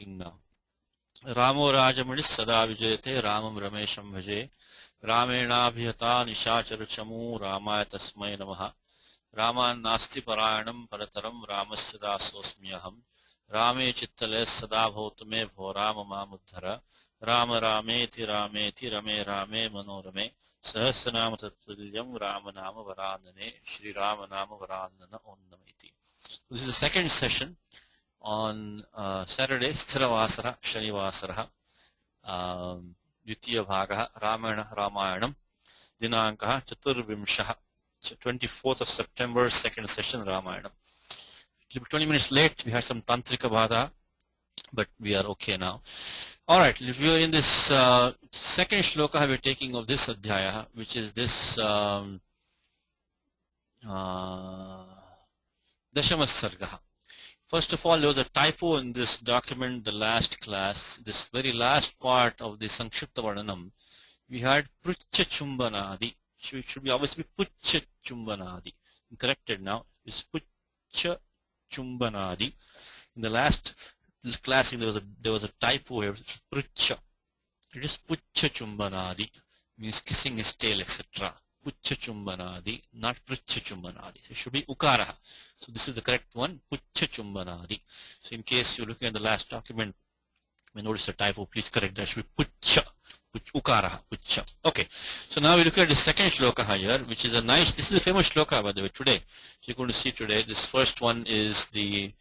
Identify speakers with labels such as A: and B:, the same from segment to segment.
A: now. Ramo Rajamanis Sada Vijayate Ramam Ramesham Bhaje Ramena Bhyata Nishachara Chamu Ramaya Tasmai Namaha Raman Nasti Parayanam Parataram Ramasya Dasosmyaham Rame Chittale Sada Bhautame Bhorama Mamuddhara Rama Rameti Rameti Rame Rame Manorame Sahasranama Tattulyam Ramanama Varandane Shri Ramanama Varandana Onnamiti. This is the second session on Saturday, Sthiravasara, Shanivasara, Dvitiya Bhagaha, Ramayanam, Dinankaha, Chaturvimshaha, 24th of September, second session, Ramayanam. 20 minutes late, we had some Tantrika Bhada, but we are okay now. Alright, if you are in this second shloka we are taking of this Adhyaya, which is this Dashama Sargaha. First of all, there was a typo in this document, the last class, this very last part of the Sankshipta Varnanam. We had Prucha Chumbanadi. It should be obviously Pucha Chumbanadi. Corrected now. It's Pucha Chumbanadi. In the last class, there was a typo here. It's Prucha. It is Pucha Chumbanadi. Means kissing his tail, etc. Pucha Chumbanadi, not Prucha Chumbanadi. It should be Ukaraha. So this is the correct one, Pucha Chumbanadi. So in case you're looking at the last document, you may notice a typo, please correct that. It should be Pucha, Ukaraha, Pucha. Okay, so now we look at the second shloka here, which is a nice, this is a famous shloka by the way today. You're going to see today, this first one is the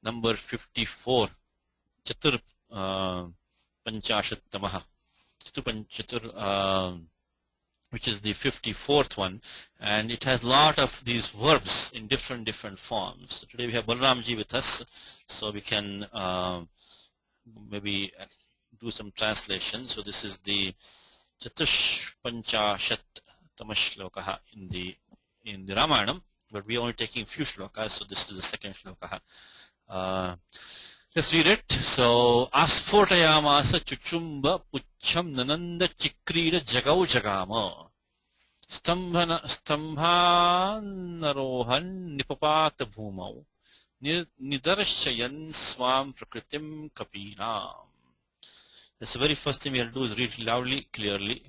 A: number 54, Chatur Panchashattamaha. Which is the 54th one, and it has a lot of these verbs in different forms. So today we have Balramji with us, so we can maybe do some translation. So this is the Chatush Panchashat Tamashlokaha in the Ramayanam, but we are only taking few shlokas, so this is the second shlokaha. Let's read it. So Asphotayamasa Chuchumba Pucham Nananda Chikrida Jagau Jagama Stambhanarohan Nipapata Bhumau Nidarshayan Swam Prakritim Kapinam. That's the very first thing we have to do is read loudly, clearly.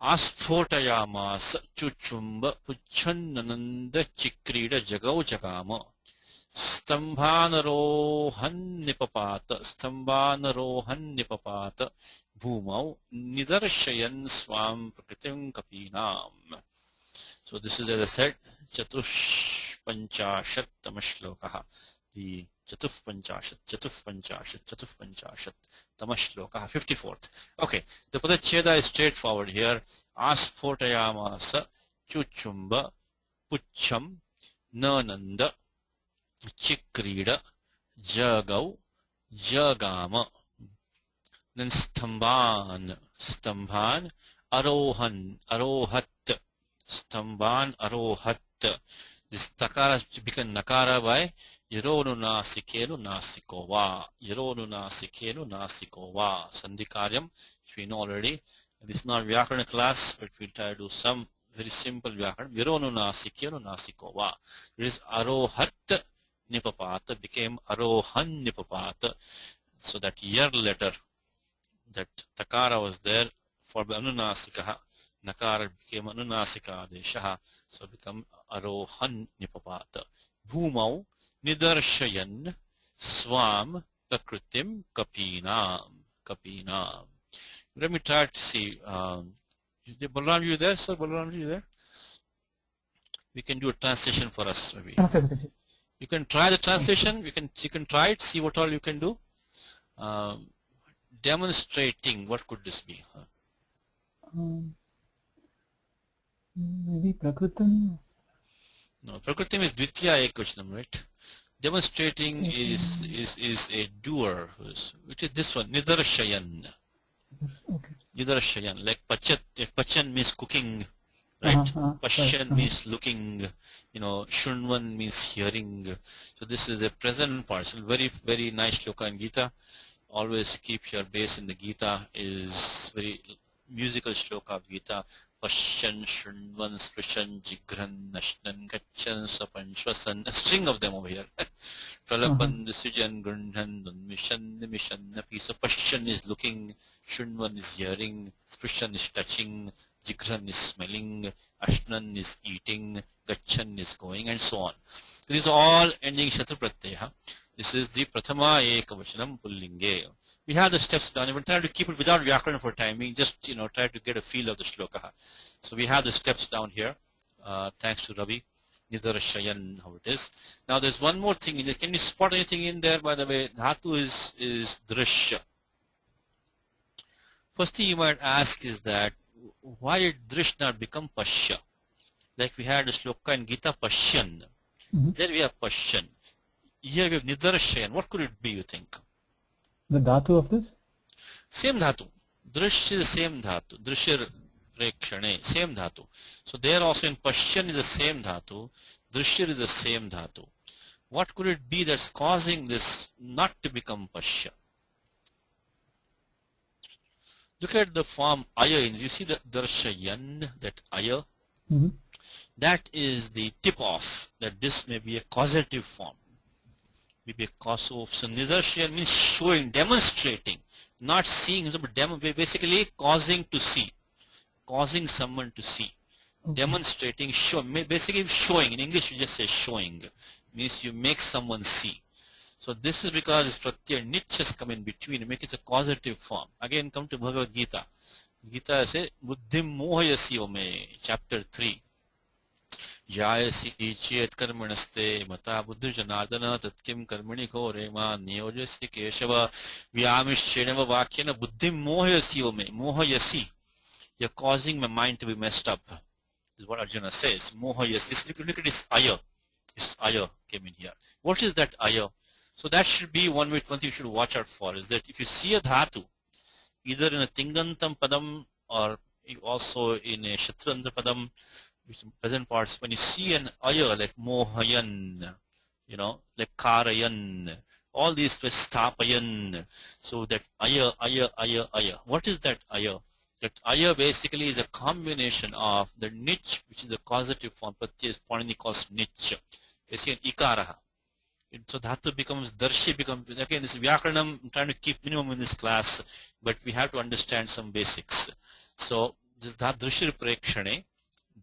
A: Asphotayamasa Chuchumba Pucham Nananda Chikrida Jagau Jagama Stambhanarohan Nipapata Bhumau Nidarshayan Swam Prakritim Kapinam. So this is, as I said, Chatush Panchashat Tamashlokaha. The Chatuf Panchashat Tamashlokaha, 54th. Okay, the Padacheda is straightforward here. Asphotayamasa Chuchumba Pucham Nananda Chikrida Jagau Jagama. Then Stambhan Arohat Stambhan Arohat. This takara become nakara by Yeronu Nasikenu Nasikova. Sandhikaryam, which we know already. This is not Vyakarana class, but we'll try to do some very simple Vyakarana. Yeronu Nasikenu Nasikova. It is Arohat Nipapata became Arohan Nipapata. So that yer letter, that takara was there for Anunasikaha. Nakara became Anunasika Deshaha. So become Arohan Nipapata. Bhumau Nidarshayan Swam Prakritim Kapinam. Let me try to see. Balram, you there, sir? Balram, you there? We can do a translation for us, maybe. You can try the translation. You can try it. See what all you can do. Demonstrating. What could this be?
B: Maybe Prakritim.
A: No, Prakritim is Dvitiya Ekvachanam, right? Demonstrating is a doer, which is this one. Nidarshayan.
B: Okay.
A: Nidarshayan, like Pachan means cooking. Right? Pashyan means looking, Shunvan means hearing. So this is a present parcel. Very, very nice shloka in Gita. Always keep your base in the Gita. Is very musical shloka of Gita. Pashyan, Shunvan, Sprishan, Jigran, Nashnan, Gachan, Sapan, Shwasan, a string of them over here. Pralapan, Decision, Grundhan, Mission, Nimishan, Napi. So Pashyan is looking, Shunvan is hearing, Sprishan is touching, Jigran is smelling, Ashnan is eating, Gachan is going, and so on. These are all ending Shatru Pratyaya. This is the Prathama Ekavachanam Pullinge. We have the steps down. We're trying to keep it without Vyakarana for timing, just try to get a feel of the shloka. So we have the steps down here, thanks to Ravi. Nidarshayan, how it is. Now there's one more thing in there. Can you spot anything in there, by the way? Dhatu is drishya. First thing you might ask is that, why did drish not become pashya? Like we had a shloka in Gita, Pashyan. There we have Pashyan. Here we have Nidarshayan. What could it be, you think?
B: The dhatu of this?
A: Same dhatu. Drish is the same dhatu. Drishir prekshane, same dhatu. So there also in Pashyan is the same dhatu. Drishir is the same dhatu. What could it be that's causing this not to become Pashya? Look at the form aya. You see the darshayan, that aya? That is the tip off that this may be a causative form. Maybe a cause of. So nidarshayan means showing, demonstrating, not seeing, but basically causing to see, causing someone to see, demonstrating, show, basically showing. In English, you just say showing, means you make someone see. So this is because this pratyaya nich has come in between, make it a causative form. Again, come to Bhagavad Gita. Gita says, Buddhim mohayasi me, chapter 3. Jayasi chet karmanaste mata buddhi janardana tatkim karmani ko rema niyojasi keshava vyamishchenava vakyana buddhim mohayasi me. Mohayasi. You're causing my mind to be messed up, is what Arjuna says. Mohayasi. Look at this aya. This aya came in here. What is that aya? So that should be one thing you should watch out for, is that if you see a dhatu, either in a tingantam padam or also in a shatrandra padam, which in present parts, when you see an aya like mohayan, like karayan, all these stapayan, so that aya. What is that aya? That aya basically is a combination of the nich, which is a causative form, pratyaya Panini calls nich. You see an ikaraha. So dhatu becomes, darshi becomes, again this Vyakaranam, I'm trying to keep minimum in this class, but we have to understand some basics. So this drishir prekshane,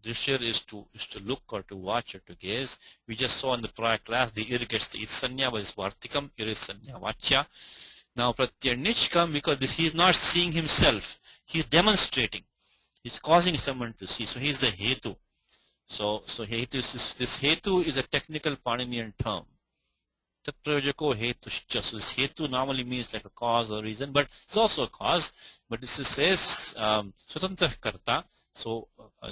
A: drishir is to look or to watch or to gaze. We just saw in the prior class, the ir gets the itsanya, but it's vartikam, ir is sanya vachya. Now pratyaya nich come because he is not seeing himself, he is demonstrating, he is causing someone to see, so he is the hetu. So hetu is, this hetu is a technical Paninian term. Tatrajako hetushcha. So this hetu normally means like a cause or reason, but it's also a cause. But this says swatantra karta. So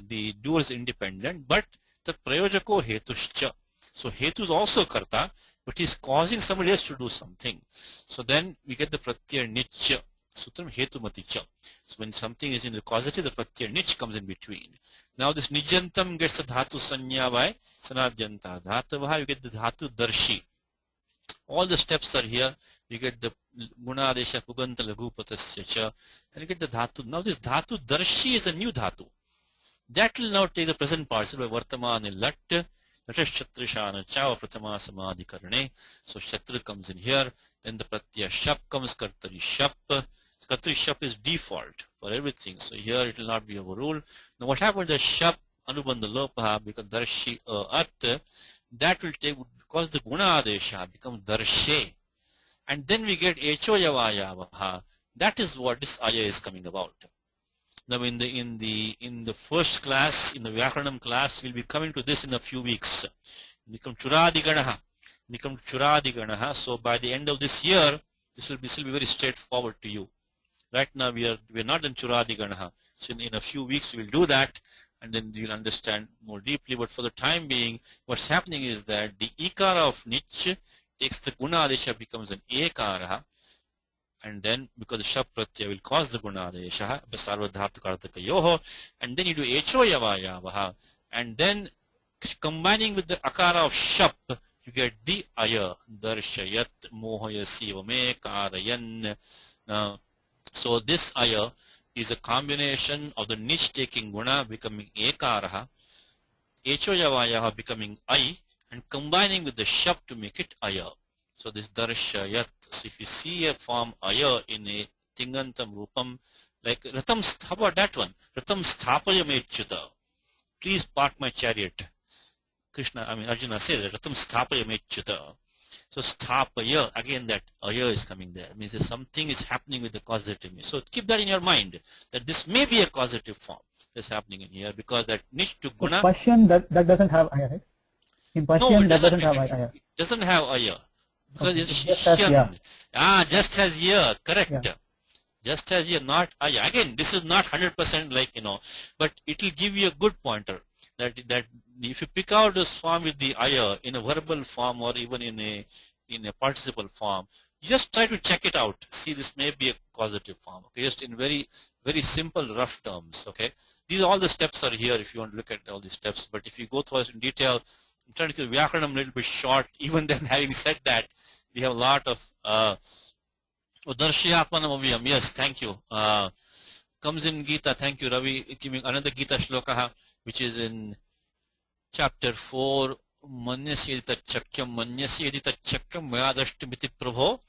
A: the doer is independent, but tatrajako hetushcha. So hetu is also karta, but he's causing somebody else to do something. So then we get the pratyaya nicha. Sutram hetu maticha. So when something is in the causative, the pratyaya nich comes in between. Now this nijantam gets the dhatu sanya by sanadyanta dhatu. You get the dhatu darshi. All the steps are here. You get the gunadesha puganta lagupatasya cha, and you get the dhatu. Now this dhatu darshi is a new dhatu. That will now take the present parts by vartamani lat, latashchatrishana cha pratama samadhi karane. So shatra comes in here. Then the pratyaya shap comes, kartari shap. Kartari shap is default for everything. So here it will not be overruled. Now what happened to shap anubandha lopaha, because darshi at, that will take, because the guna adesha becomes darshe, and then we get echo yavayavaha. That is what this aya is coming about. Now in the first class, in the Vyakaranam class, we'll be coming to this in a few weeks. Become churadiganaha. So by the end of this year, this will be very straightforward to you. Right now we are not in churadiganaha. So in a few weeks we will do that, and then you'll understand more deeply. But for the time being, what's happening is that the ikara of nich takes the guna adesha, becomes an ekara, and then because the shap pratyaya will cause the guna adesha, basarva dhatu kartaka yoho, and then you do echo yavayavaha, and then combining with the akara of shap, you get the aya, darshayat mohayasi vame karayan. So this aya is a combination of the nich taking guna becoming ekaraha, echoyavayaha becoming I, and combining with the shap to make it aya. So this darshayat. So if you see a form aya in a tingantam rupam, like ratam, how about that one? Ratam sthapayamechyuta. Please park my chariot. Arjuna says ratam sthapayamechyuta. So sthapaya, again that aya is coming there. It means that something is happening with the causative. So keep that in your mind, that this may be a causative form that's happening in here, because that niche to guna.
B: So Pashyan, that doesn't have aya, right? In Pashyan,
A: No,
B: that doesn't have aya.
A: it doesn't have aya. Because
B: Okay,
A: it's
B: it just has ya.
A: just as ya, correct.
B: Yeah.
A: Just as ya, not aya. Again, this is not 100% like, but it will give you a good pointer that if you pick out this form with the aya in a verbal form or even in a participle form, you just try to check it out. See, this may be a causative form. Okay, just in very, very simple, rough terms. Okay, all the steps are here if you want to look at all these steps. But if you go through it in detail, I'm trying to keep Vyakaranam a little bit short. Even then, having said that, we have a lot of Darshiyatmanam. Yes, thank you. Comes in Gita. Thank you, Ravi. Giving another Gita shloka, which is in chapter 4. Manyasya edita chakyam mayadashtimiti prabho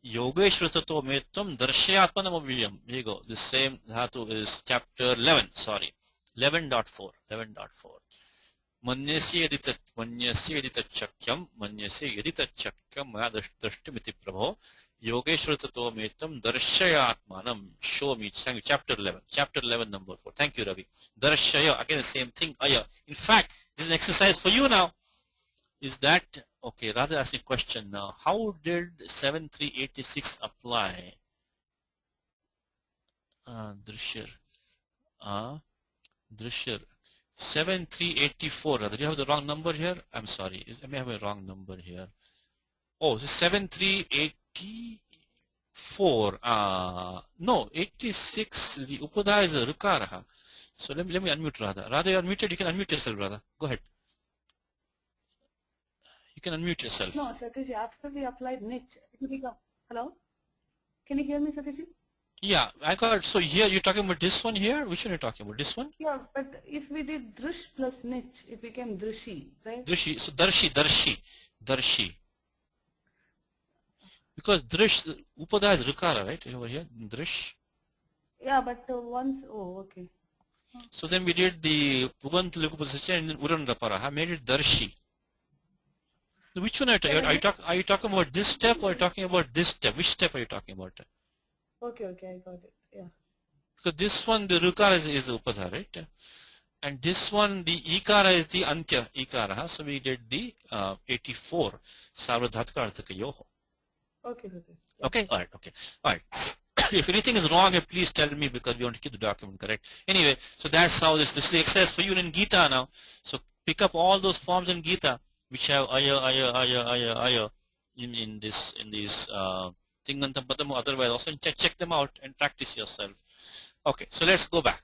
A: yogeshvratato metvam darshiyatmanam aviyam. Here you go. The same dhatu is chapter 11. Sorry, 11.4. 11.4. Manyasya edita chakyam mayadashtimiti prabho yogeshvratato metvam darshayatmanam. Show me. Chapter 11. Chapter 11, number 4. Thank you, Ravi. Darshaya, again the same thing. Aya. In fact, this is an exercise for you now. Is that okay? Rather ask a question now. How did 7386 apply? Drishyar. Drishyar. 7384. Rather, do you have the wrong number here? I'm sorry. I may have a wrong number here. Oh, this is 7384. No, 86. The upadha is a rukaraha. So let me unmute Radha. Radha, you're unmuted. You can unmute yourself, Radha. Go ahead. You can unmute yourself.
C: No, Satish, after we applied niche, it will become. Hello? Can you hear me, Satish?
A: Yeah, I got. So here you're talking about this one here. Which one are you talking about? This one?
C: Yeah, but if we did drish plus niche, it became drishi, right?
A: Drishi. So darshi. Because drish, upada is rukara, right? Over here, drish.
C: Yeah, but once. Oh, okay.
A: So then we did the pugant lukupasacha and then uran raparaha, made it darshi. Which one are you talking? Are you talking about this step or are you talking about this step? Which step are you talking about?
C: Okay, I got it. Yeah.
A: Because this one, the rukara is the upadha, right? And this one, the ikara is the antya ikara. So we did the 84 sarvadhatka arthaka yoho.
C: Okay, Satish.
A: Okay, all right. If anything is wrong, please tell me because we want to keep the document correct. Anyway, so that's how this is the exercise for you in Gita now. So pick up all those forms in Gita which have aya in these tingantam padamu. Otherwise, also check them out and practice yourself. Okay, so let's go back.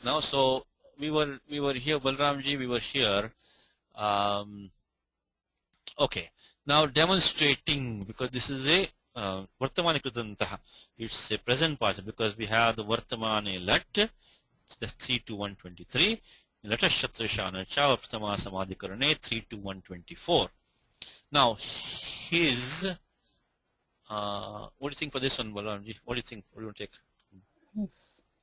A: Now. So we were here, Balramji. We were here. Okay, now demonstrating, because this is a Vartamani Kritantaha. It's a present part because we have the Vartamani Lat, that's 3 to 123. Lata Shatrishana Cha Vartama Samadhikarane 3 to 124. Now, his, what do you think for this one, Balamji? What do you think? What do you take?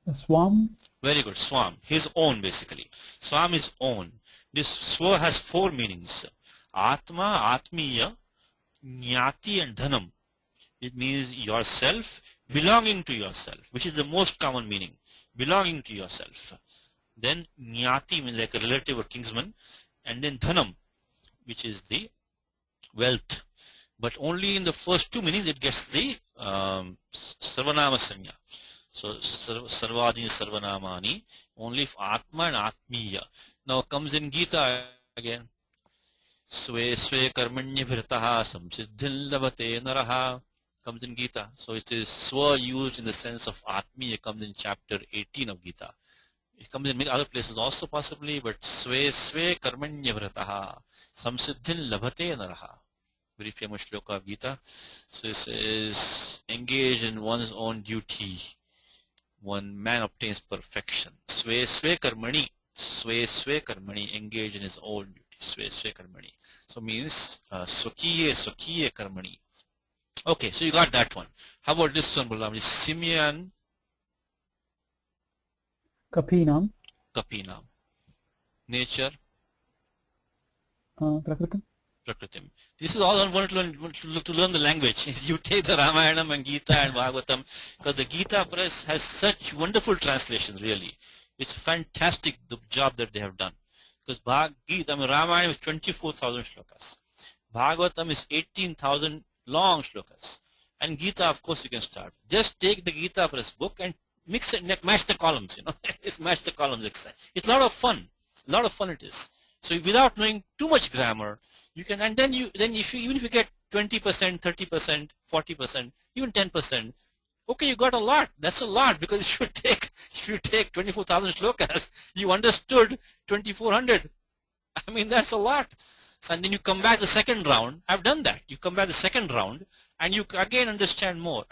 B: A swam.
A: Very good, swam. His own, basically. Swam is own. This swa has 4 meanings. Atma, Atmiya, Jnati and Dhanam. It means yourself, belonging to yourself, which is the most common meaning. Belonging to yourself. Then Jnati means like a relative or kinsman. And then Dhanam, which is the wealth. But only in the first 2 meanings it gets the Sarvanama Sanya. So Sarvadini Sarvanamani, only if Atma and Atmiya. Now comes in Gita again. Swe karmanya bhritaha samsiddhil labate naraha. Comes in Gita. So it is swa used in the sense of Atmiya, comes in chapter 18 of Gita. It comes in many other places also possibly, but swe karmanya bhritaha samsiddhil labate naraha. Very famous shloka of Gita. So it says engage in one's own duty. When man obtains perfection. Swe swe karmani, engage in his own duty. Swe swe karmani. So means swakiye karmani. Okay, so you got that one. How about this one, Balaram? Simeon
B: Kapinam.
A: Nature
B: Prakritam.
A: Prakritim. This is all I want to learn the language. You take the Ramayanam and Gita and Bhagavatam, because the Gita press has such wonderful translations, really. It's fantastic, the job that they have done. Because Ramayana is 24,000 shlokas. Bhagavatam is 18,000 long shlokas. And Gita, of course, you can start. Just take the Gita press book and mix it, match the columns, Just match the columns. It's a lot of fun. A lot of fun it is. So without knowing too much grammar, you can, and then even if you get 20%, 30%, 40%, even 10%, okay, you got a lot. That's a lot, because if you take 24,000 shlokas, you understood 2,400. I mean, that's a lot. So, and then you come back the second round. I've done that. You come back the second round, and you again understand more,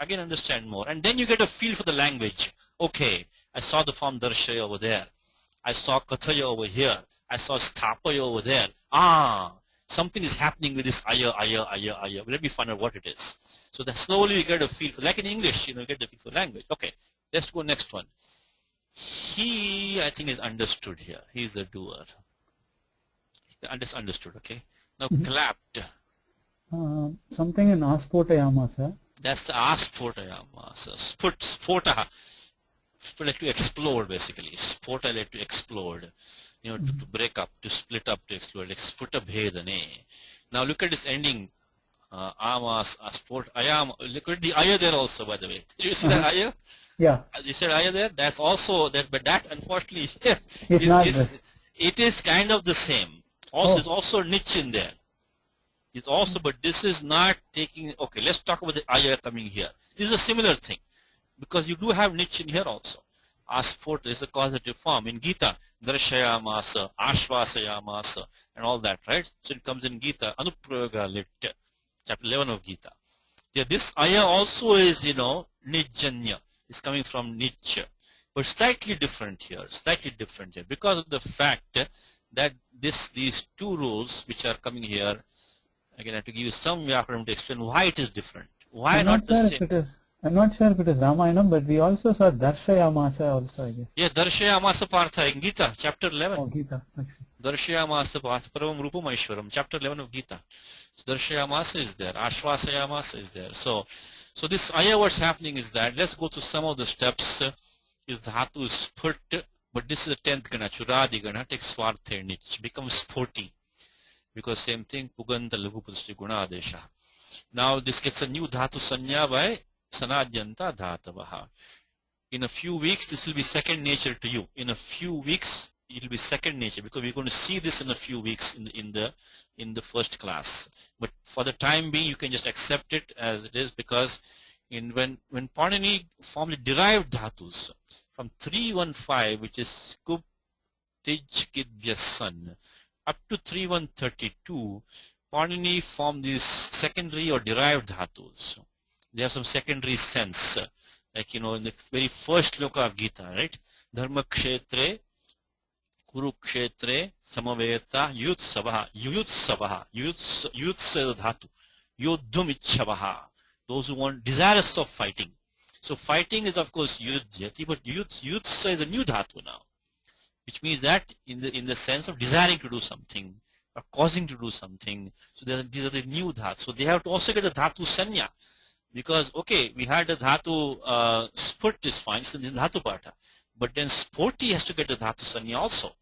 A: and then you get a feel for the language. Okay, I saw the form darshaya over there. I saw kathaya over here. I saw sthapaya over there. Something is happening with this aya. Let me find out what it is. So that slowly you get a feel for, like in English, you get the feel for language. Okay, let's go next one. He, I think, is understood here. He's the doer. Understood, okay. Now clapped.
B: Something in Aspotayamasa.
A: That's the Aspotayamasa. Spota. Like to explode, basically. Spota, like to explode. To break up, to split up, to explode, like sputa bhedane. Now look at this ending. Amas, asport, ayam. Look at the aya there also, by the way. Did you see that aya?
B: Yeah.
A: You said aya there? That's also that, but that unfortunately it is kind of the same. Also, it's also niche in there. It's also, but this is not taking. Okay, let's talk about the aya coming here. This is a similar thing, because you do have niche in here also. Asport is a causative form. In Gita, darshayamasa, ashvasayamasa, and all that, right? So it comes in Gita, anuprayoga lit, chapter 11 of Gita. This aya also is, nijjanya. It's coming from niche, but slightly different here, because of the fact that these two rules which are coming here. Again, I have to give you some vyakaranam to explain why it is different. Why not the same?
B: I'm not sure if it is Ramayanam, but we also saw Darshayamasa also, I guess.
A: Yeah, Darshayamasa Partha in Gita, chapter 11.
B: Oh, Gita.
A: Darshayamasa Partha Paravam Rupam Aishwaram, chapter 11 of Gita. So Darshayamasa is there, Ashvasayamasa is there. So this aya, what's happening is that, let's go to some of the steps. Is dhatu is put, but this is the 10th gana, Churadi gana, takes Swarthe nich, becomes sporty. Because same thing, Puganta Lagupasti Guna Adesha. Now this gets a new dhatu sanya by Sanadhyanta Dhatavaha. In a few weeks, this will be second nature to you. In a few weeks, it will be second nature, because we're going to see this in a few weeks in the first class. But for the time being, you can just accept it as it is, because when Panini formed derived dhatus from 315, which is Kup Tij Kidbyasan, up to 3132, Panini formed these secondary or derived dhatus. They have some secondary sense, like in the very first sloka of Gita, right? Dharma kshetre, kurukshetre, samaveta, yutsavaha, yutsa is a dhatu, yodhum ichchavaha, those who want desirous of fighting. So fighting is of course yudhyati, but yutsa is a new dhatu now, which means that in the sense of desiring to do something or causing to do something. So these are the new dhatu. So they have to also get a dhatu sanya. Because, okay, we had a dhatu, spurt is fine, it's in the dhatu parta. But then sporty has to get the dhatu sanya also.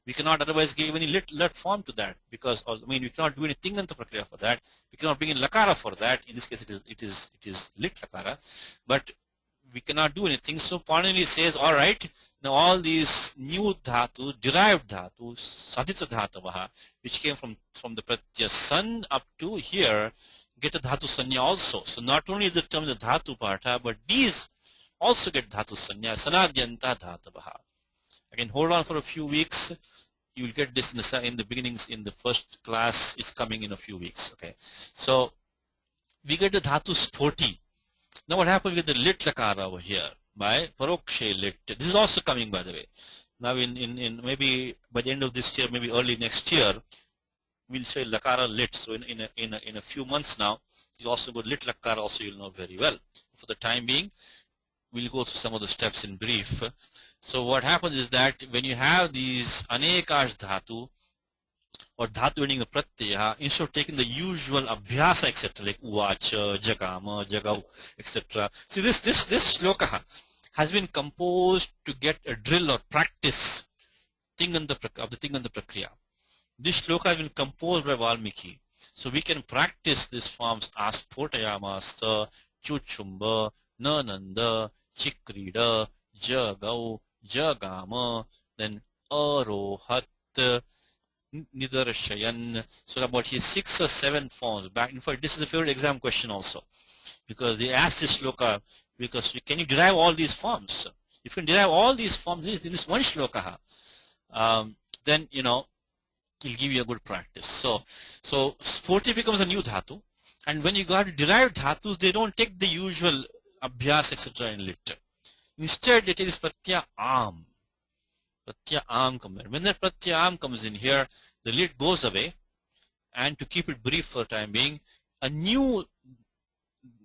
A: We cannot otherwise give any let form to that, because, we cannot do any tinganta prakriya for that. We cannot bring in lakara for that. In this case, it is lit lakara. But we cannot do anything. So Panini says, all right, now all these new dhatu, derived dhatu, sadhita dhatavaha, which came from the pratyaya sun up to here, get a dhatu sanya also. So not only the term the dhatu partha, but these also get dhatu sanya, sanadhyanta dhatavaha. Again, hold on for a few weeks. You will get this in the beginnings in the first class. It's coming in a few weeks. Okay, so we get the dhatu sporty. Now what happens with the lit lakara over here? by parokshe lit. This is also coming, by the way. Now in maybe by the end of this year, maybe early next year, we'll say lakara lit. So in a few months now, you also go lit lakara also, you'll know very well. For the time being, we'll go through some of the steps in brief. So what happens is that when you have these anekash dhatu or dhatu ending a pratyaya, instead of taking the usual abhyasa etc. like uvacha, jagama, jagav etc. See this shloka has been composed to get a drill or practice of the Tinganta Prakriya. This shloka has been composed by Valmiki. So we can practice these forms as Potayamasa, Chuchumba, Nananda, Chikrida, Jagau, Jagama, then Arohat, Nidarshayan. So about his 6 or 7 forms back. In fact, this is a favorite exam question also, because they asked this shloka because can you derive all these forms? If you can derive all these forms in this one shloka, then you know it'll give you a good practice. So sporty becomes a new dhatu, and when you got to derive dhatus, they don't take the usual abhyas etc. in lit. Instead, it is pratyaya am. Pratyaya am comes. When that pratyaya am comes in here, the lit goes away, and to keep it brief for the time being, a new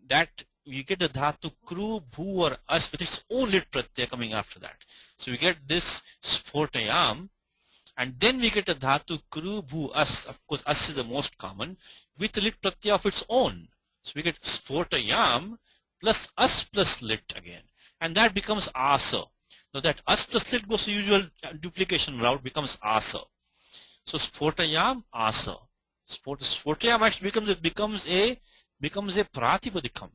A: that you get a dhatu kru, bhu or as with its own lit pratyaya coming after that. So we get this sportayam, and then we get a dhatu kru, bhu, as. Of course, as is the most common with a lit pratyaya of its own. So we get sportayam plus as plus lit again, and that becomes asa. Now that as plus lit goes to usual duplication route, becomes asa. So sportayam asa. Sportayam actually becomes a pratipadikam,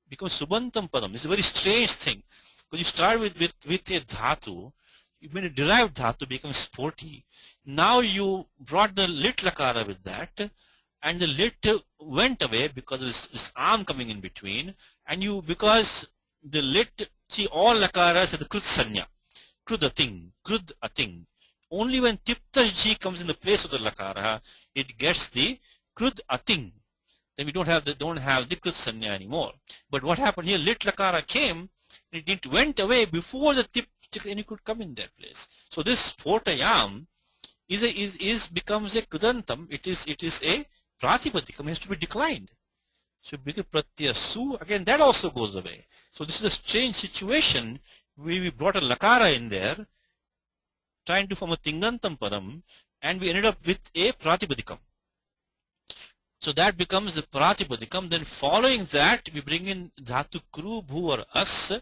A: becomes subantam padam. It's a very strange thing, because you start with a dhatu, when a derived dhatu becomes sporty. Now you brought the lit lakara with that, and the lit went away because of this arm coming in between, and because the lit, see, all lakaras have the krut sanya, krud a thing. Only when tiptash comes in the place of the lakara, it gets the krud a thing. Then we don't have the krut sanya anymore. But what happened here? Lit lakara came, and it went away before the tip, and it could come in that place. So this sportayam becomes a kudantam. It is a pratipadikam. It has to be declined. So because pratyaya su, again that also goes away. So this is a strange situation where we brought a lakara in there, trying to form a tingantam padam, and we ended up with a pratipadikam. So that becomes the pratipadikam. Then following that, we bring in dhatu kru, bhu or as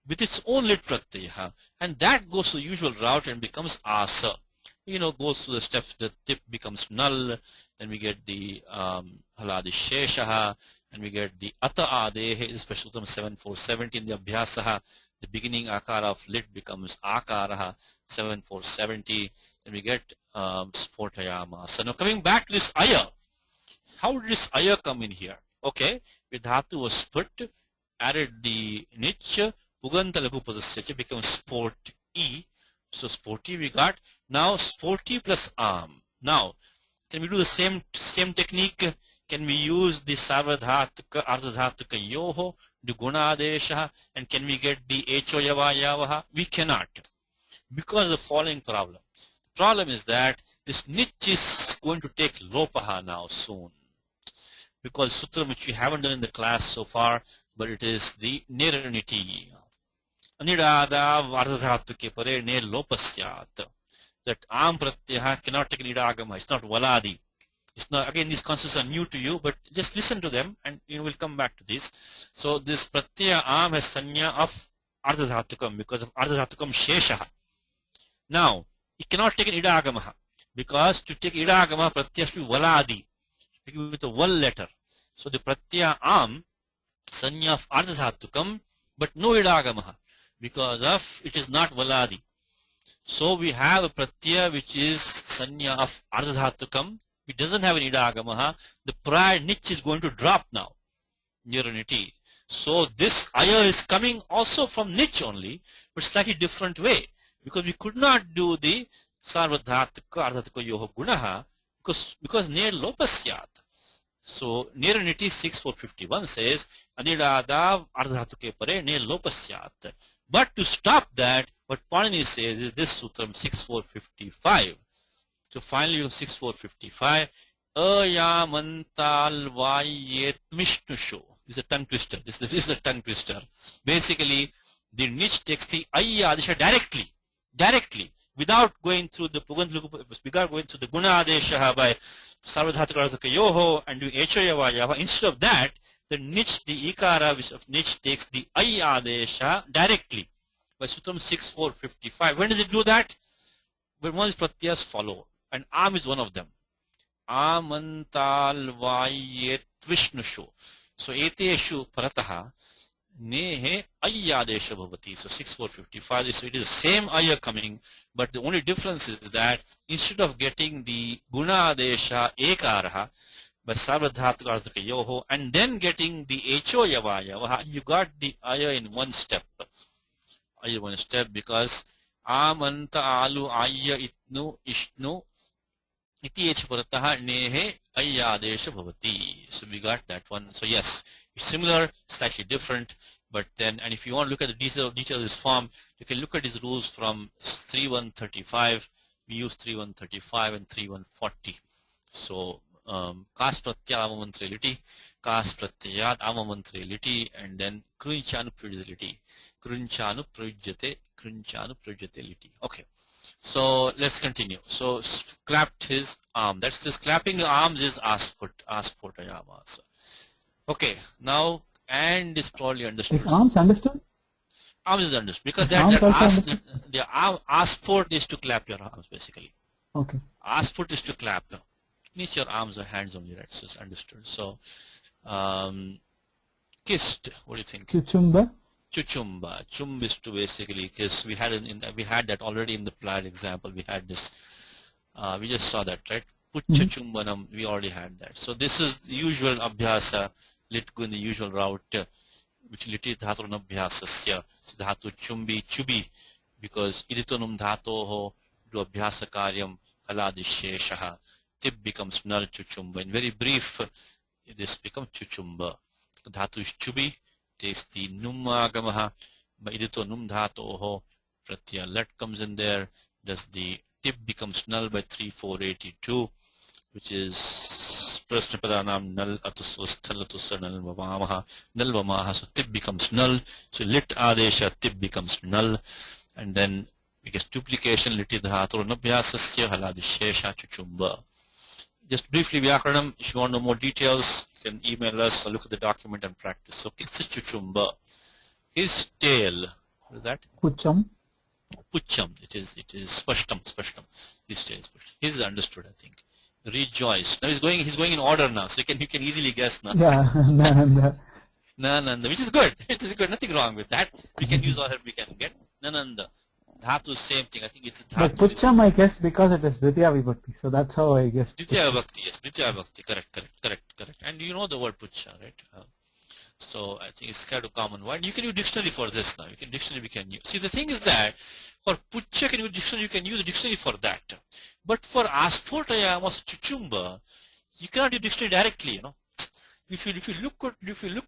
A: with its own lit pratyaya, and that goes to the usual route and becomes asa. Goes through the steps. The tip becomes null. Then we get the haladi sheshaha, and we get the ata adehe, especially 7470 in the abhyasaha. The beginning akara of lit becomes akaraha, 7470. Then we get sportayama. So now coming back to this aya, how did this aya come in here? Okay, with dhatu was split, added the nich, puganta lagupasasya becomes sport e. So sporty we got. Now sporty plus arm. Now can we do the same technique? Can we use the sarvadhatuka ardhadhatuka yoho, the gunadesha, and can we get the echo yavayavaha? We cannot, because of the following problem. The problem is that this niche is going to take lopaha now soon, because sutra which we haven't done in the class so far, but it is the niraniti. Anidada vardhatuke pare ne lopasyat. That am pratyaha cannot take nidagama. It's not valadi. It's not, again, these concepts are new to you, but just listen to them and you will come back to this. So this pratyaya am has sanya of ardhadhatukam because of ardhadhatukam sheshaha. Now it cannot take an idagama, because to take idagama pratyaya has to be valadi, with a val letter. So the pratyaya am sanya of ardhadhatukam, but no idagama, because of it is not valadi. So we have a pratyaya which is sanya of ardhadhatukam. It doesn't have an idagamaha. The prior niche is going to drop now, niraniti. So this aya is coming also from niche only, but slightly different way, because we could not do the sarvadhatuka ardhatuka yoho gunaha because ne lopasyat. So Niraniti 6451 says Adidadav Ardhatuke Pare Ne Lopasyat. But to stop that, what Panini says is this Sutram 6455. So finally you have 6455. Ayamantal Vayet Mishnusho. This is a tongue twister. This is a tongue twister. Basically, the niche takes the Ayya Adesha directly, without going through the without going through the Guna Adesha by Sarvadhatakayoho and doing Echoyavayava. Instead of that, the niche, the Ikara which of niche takes the Ayya Adesha directly by Sutram 6455. When does it do that? When one is pratyas follow, and Am is one of them. Amantal Vayet Vishnusho. So Eteshu Parataha Nehe Ayyadesha Bhavati. So 6455. So it is the same Ayya coming, but the only difference is that instead of getting the Guna Adesha Ekaraha by Sarvadhataka Yoho and then getting the Echo Yavaya, you got the Ayya in one step. Ayya one step because Amanta Alu Ayya Itnu Ishnu Iti H Parataha Nehe Ayyadesha Bhavati. So we got that one. So yes, it's similar, slightly different, but then, and if you want to look at the detail of this form, you can look at these rules from 3135. We use 3135 and 3140. So Kas Pratyaya Avamantrality, Kas Pratyayat Avamantrality, and then Krunchanu Prujatelity. Krunchanu Prujatelity. Okay. So let's continue. So clapped his arm. That's this clapping the arms is Asputayamasa. Okay, now and is probably understood.
B: Is arms understood?
A: Arms is understood because
B: Arms also understood?
A: the asport is to clap your arms basically.
B: Okay.
A: Asput is to clap. Means your arms or hands only, right? So it's understood. So kissed. What do you think?
B: Chuchumba.
A: Chuchumba. Chum is to basically kiss. We had that already in the prior example. We had this. We just saw that, right? Puchchumbanam. We already had that. So this is the usual abhyasa. Let go in the usual route, which liti dhatu abhyasasya. So dhatu chumbi chubi, because iditonum dhatoho do abhyasa karyam haladisheshaha. Tip becomes null chuchumba. In very brief, this becomes chuchumba. Dhatu is chubi. Takes the numagamaha, idito num dhatoho, pratya let comes in there, does the tip becomes null by 3482, which is prasnapadanam null atusvasthalatusar nalvamaha, nalvamaha, so tip becomes null, so lit adesha tip becomes null, and then because duplication liti dhatur nabhyasasya haladishesha chuchumba. Just briefly, Vyakaranam, if you want to know more details, you can email us or look at the document and practice. So, Kitsa Chuchumba. His tail, what is that?
B: Pucham.
A: Pucham. It is Spashtam. His tail is Spashtam. His is understood, I think. Rejoice. Now he's going in order now, so you can easily guess now.
B: Yeah, Nananda.
A: Nananda, which is good. It is good. Nothing wrong with that. We can use all help we can get. Nananda. Dhatu, same thing. I think it's Dhatu.
B: But Pucham, I guess, because it is Dvitiya Vibhakti. So that's how I guess.
A: Dvitiya Vibhakti, yes. Dvitiya Vibhakti. Correct. And you know the word Pucha, right? So I think it's kind of common word. You can use dictionary for this now. Dictionary we can use. See, the thing is that for Pucha can use dictionary, you can use a dictionary for that. But for Aspurtaya or Chuchumba, you cannot use dictionary directly, you know. If you look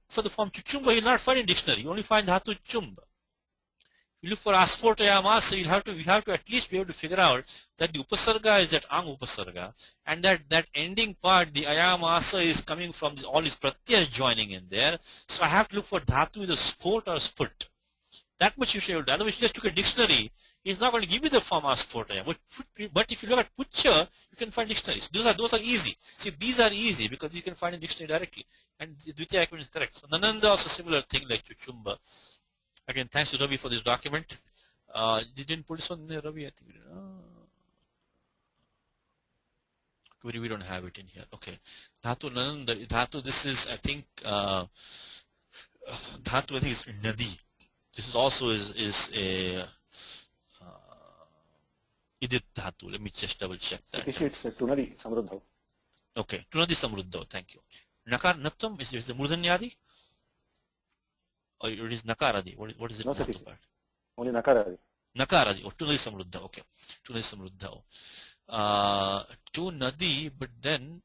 A: for the form Chuchumba, you'll not find in dictionary. You only find Dhatu Chumba. You look for Aspurtayamasa, you have to at least be able to figure out that the Upasarga is that Ang Upasarga, and that ending part, the Ayamasa, is coming from all these pratyas joining in there. So I have to look for Dhatu with a sport or sput. That much you should have done. Otherwise, you just took a dictionary, it's not going to give you the form Aspurtaya. But if you look at Pucha, you can find dictionaries. Those are easy. See, these are easy because you can find a dictionary directly. And Dvitiya Akman is correct. So Nananda also similar thing like Chuchumba. Again, thanks to Ravi for this document. You didn't put this one in there, Ravi? I think we don't have it in here. Okay. Dhatu Nananda, Dhatu, this is, I think, Dhatu, I think is Nadi. This is also is a Idit Dhatu. Let me just double check that.
D: It's Tunadi Samruddha.
A: Okay. Tunadi Samruddha. Thank you. Nakar Naptam is the Murdanyadi? Or it is Nakaradi? What is it?
D: No, sir. Only Nakaradi.
A: Nakaradi or Tunadi Samruddha. Okay. Tunadi Samruddha. To Nadi, but then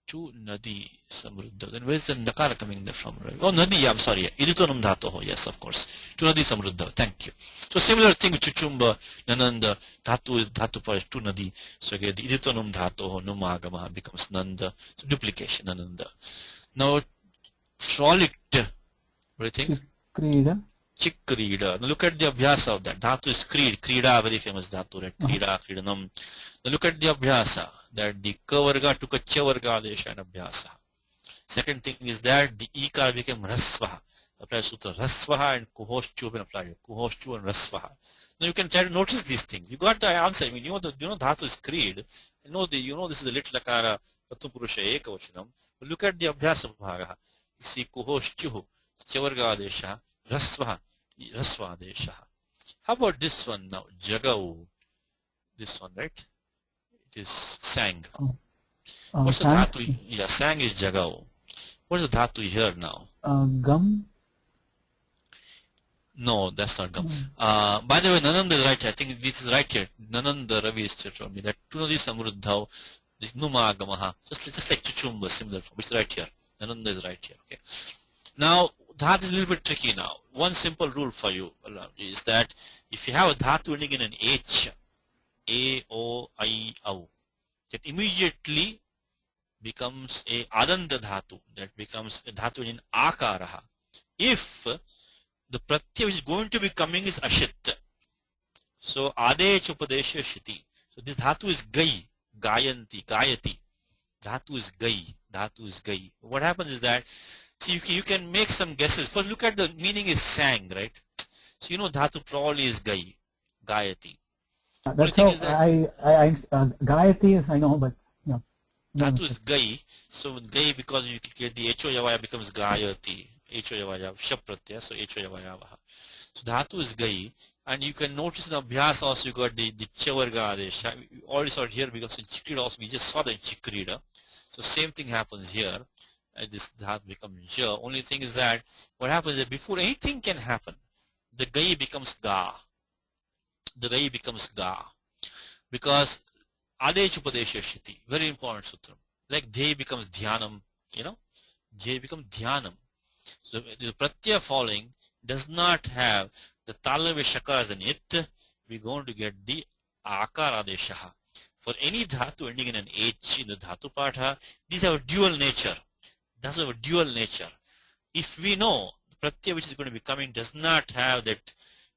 A: To Nadi Samruddha. Then where's the Nakara coming there from? Right? Oh, Nadi, I'm sorry. Iditonam Dhatoho. Yes, of course. To Nadi Samruddha. Thank you. So similar thing with Chuchumba, Nananda, Dhatu is Dhatu for to Nadi. So again, the Iditonam Dhatoho, Numagama becomes Nanda. So duplication, Nananda. Now, frolicked. What do you think?
B: Krida.
A: Chikrida. Now look at the abhyasa of that. Dhatu is Creed. Krida, very famous Dhatu, right? Krida, Kridanam. Now look at the abhyasa. That the ka varga took a cha varga adesha and abhyasa. Second thing is that the ikar became rasvaha. Applies to the rasvaha and kuhoshchu been applied. Kuhoshchu and rasvaha. Now you can try to notice these things. You got the answer. I mean, you know dhatu is creed. You know this is a little lakara patu purusha ekavachanam. But look at the abhyasa bhagaha. You see kuhoshchu, cha varga adesha, rasvaha, rasva adesha. How about this one now? Jagau. This one, right? It is sang. What's the
B: Sang?
A: dhatu? Yeah, sang is jagao. What's the dhatu here now?
B: Gum.
A: No, that's not gum. By the way, Nananda is right. I think this is right here. Nananda Ravi is told me that Tunadi Samruddhau, this Numagamaha, just like Chuchumba, similar form. It's right here. Nananda is right here. Okay. Now, dhatu is a little bit tricky now. One simple rule for you is that if you have a dhatu ending in an H, A, O, I, O, that immediately becomes a adanta dhatu, that becomes a dhatu in akaraha. If the pratyaya which is going to be coming is ashit. So adech upadesha shiti. So this dhatu is gai, gayanti, gayati. Dhatu is gai, dhatu is gai. What happens is that, see, you can make some guesses. First look at the meaning is sang, right? So you know dhatu probably is gai, gayati.
B: That's how Gayatri is, I know, but yeah.
A: Dhatu is gai. So with gai, because you get the Ho Yavaya becomes gayati. Ho Yavaya, Shapratyaya, so Ho Yavayavaha. So dhatu is gai. And you can notice in Abhyas also you got the Chavarga Adesha. We already saw it here because in Chikrida also we just saw that in Chikrida. So same thing happens here. And this dhatu becomes ja. Only thing is that what happens is that before anything can happen, the gai becomes ga. The gai becomes ga. Because Adech Upadesha Shiti, very important sutram. Like Dhey becomes Dhyanam, you know, Dhey becomes Dhyanam. So the Pratyaya following does not have the Talavi Shakar as an it, we're going to get the Akar Adeshaha. For any dhatu ending in an H in the dhatu patha, these have a dual nature. That's a dual nature. If we know the Pratyaya which is going to be coming does not have that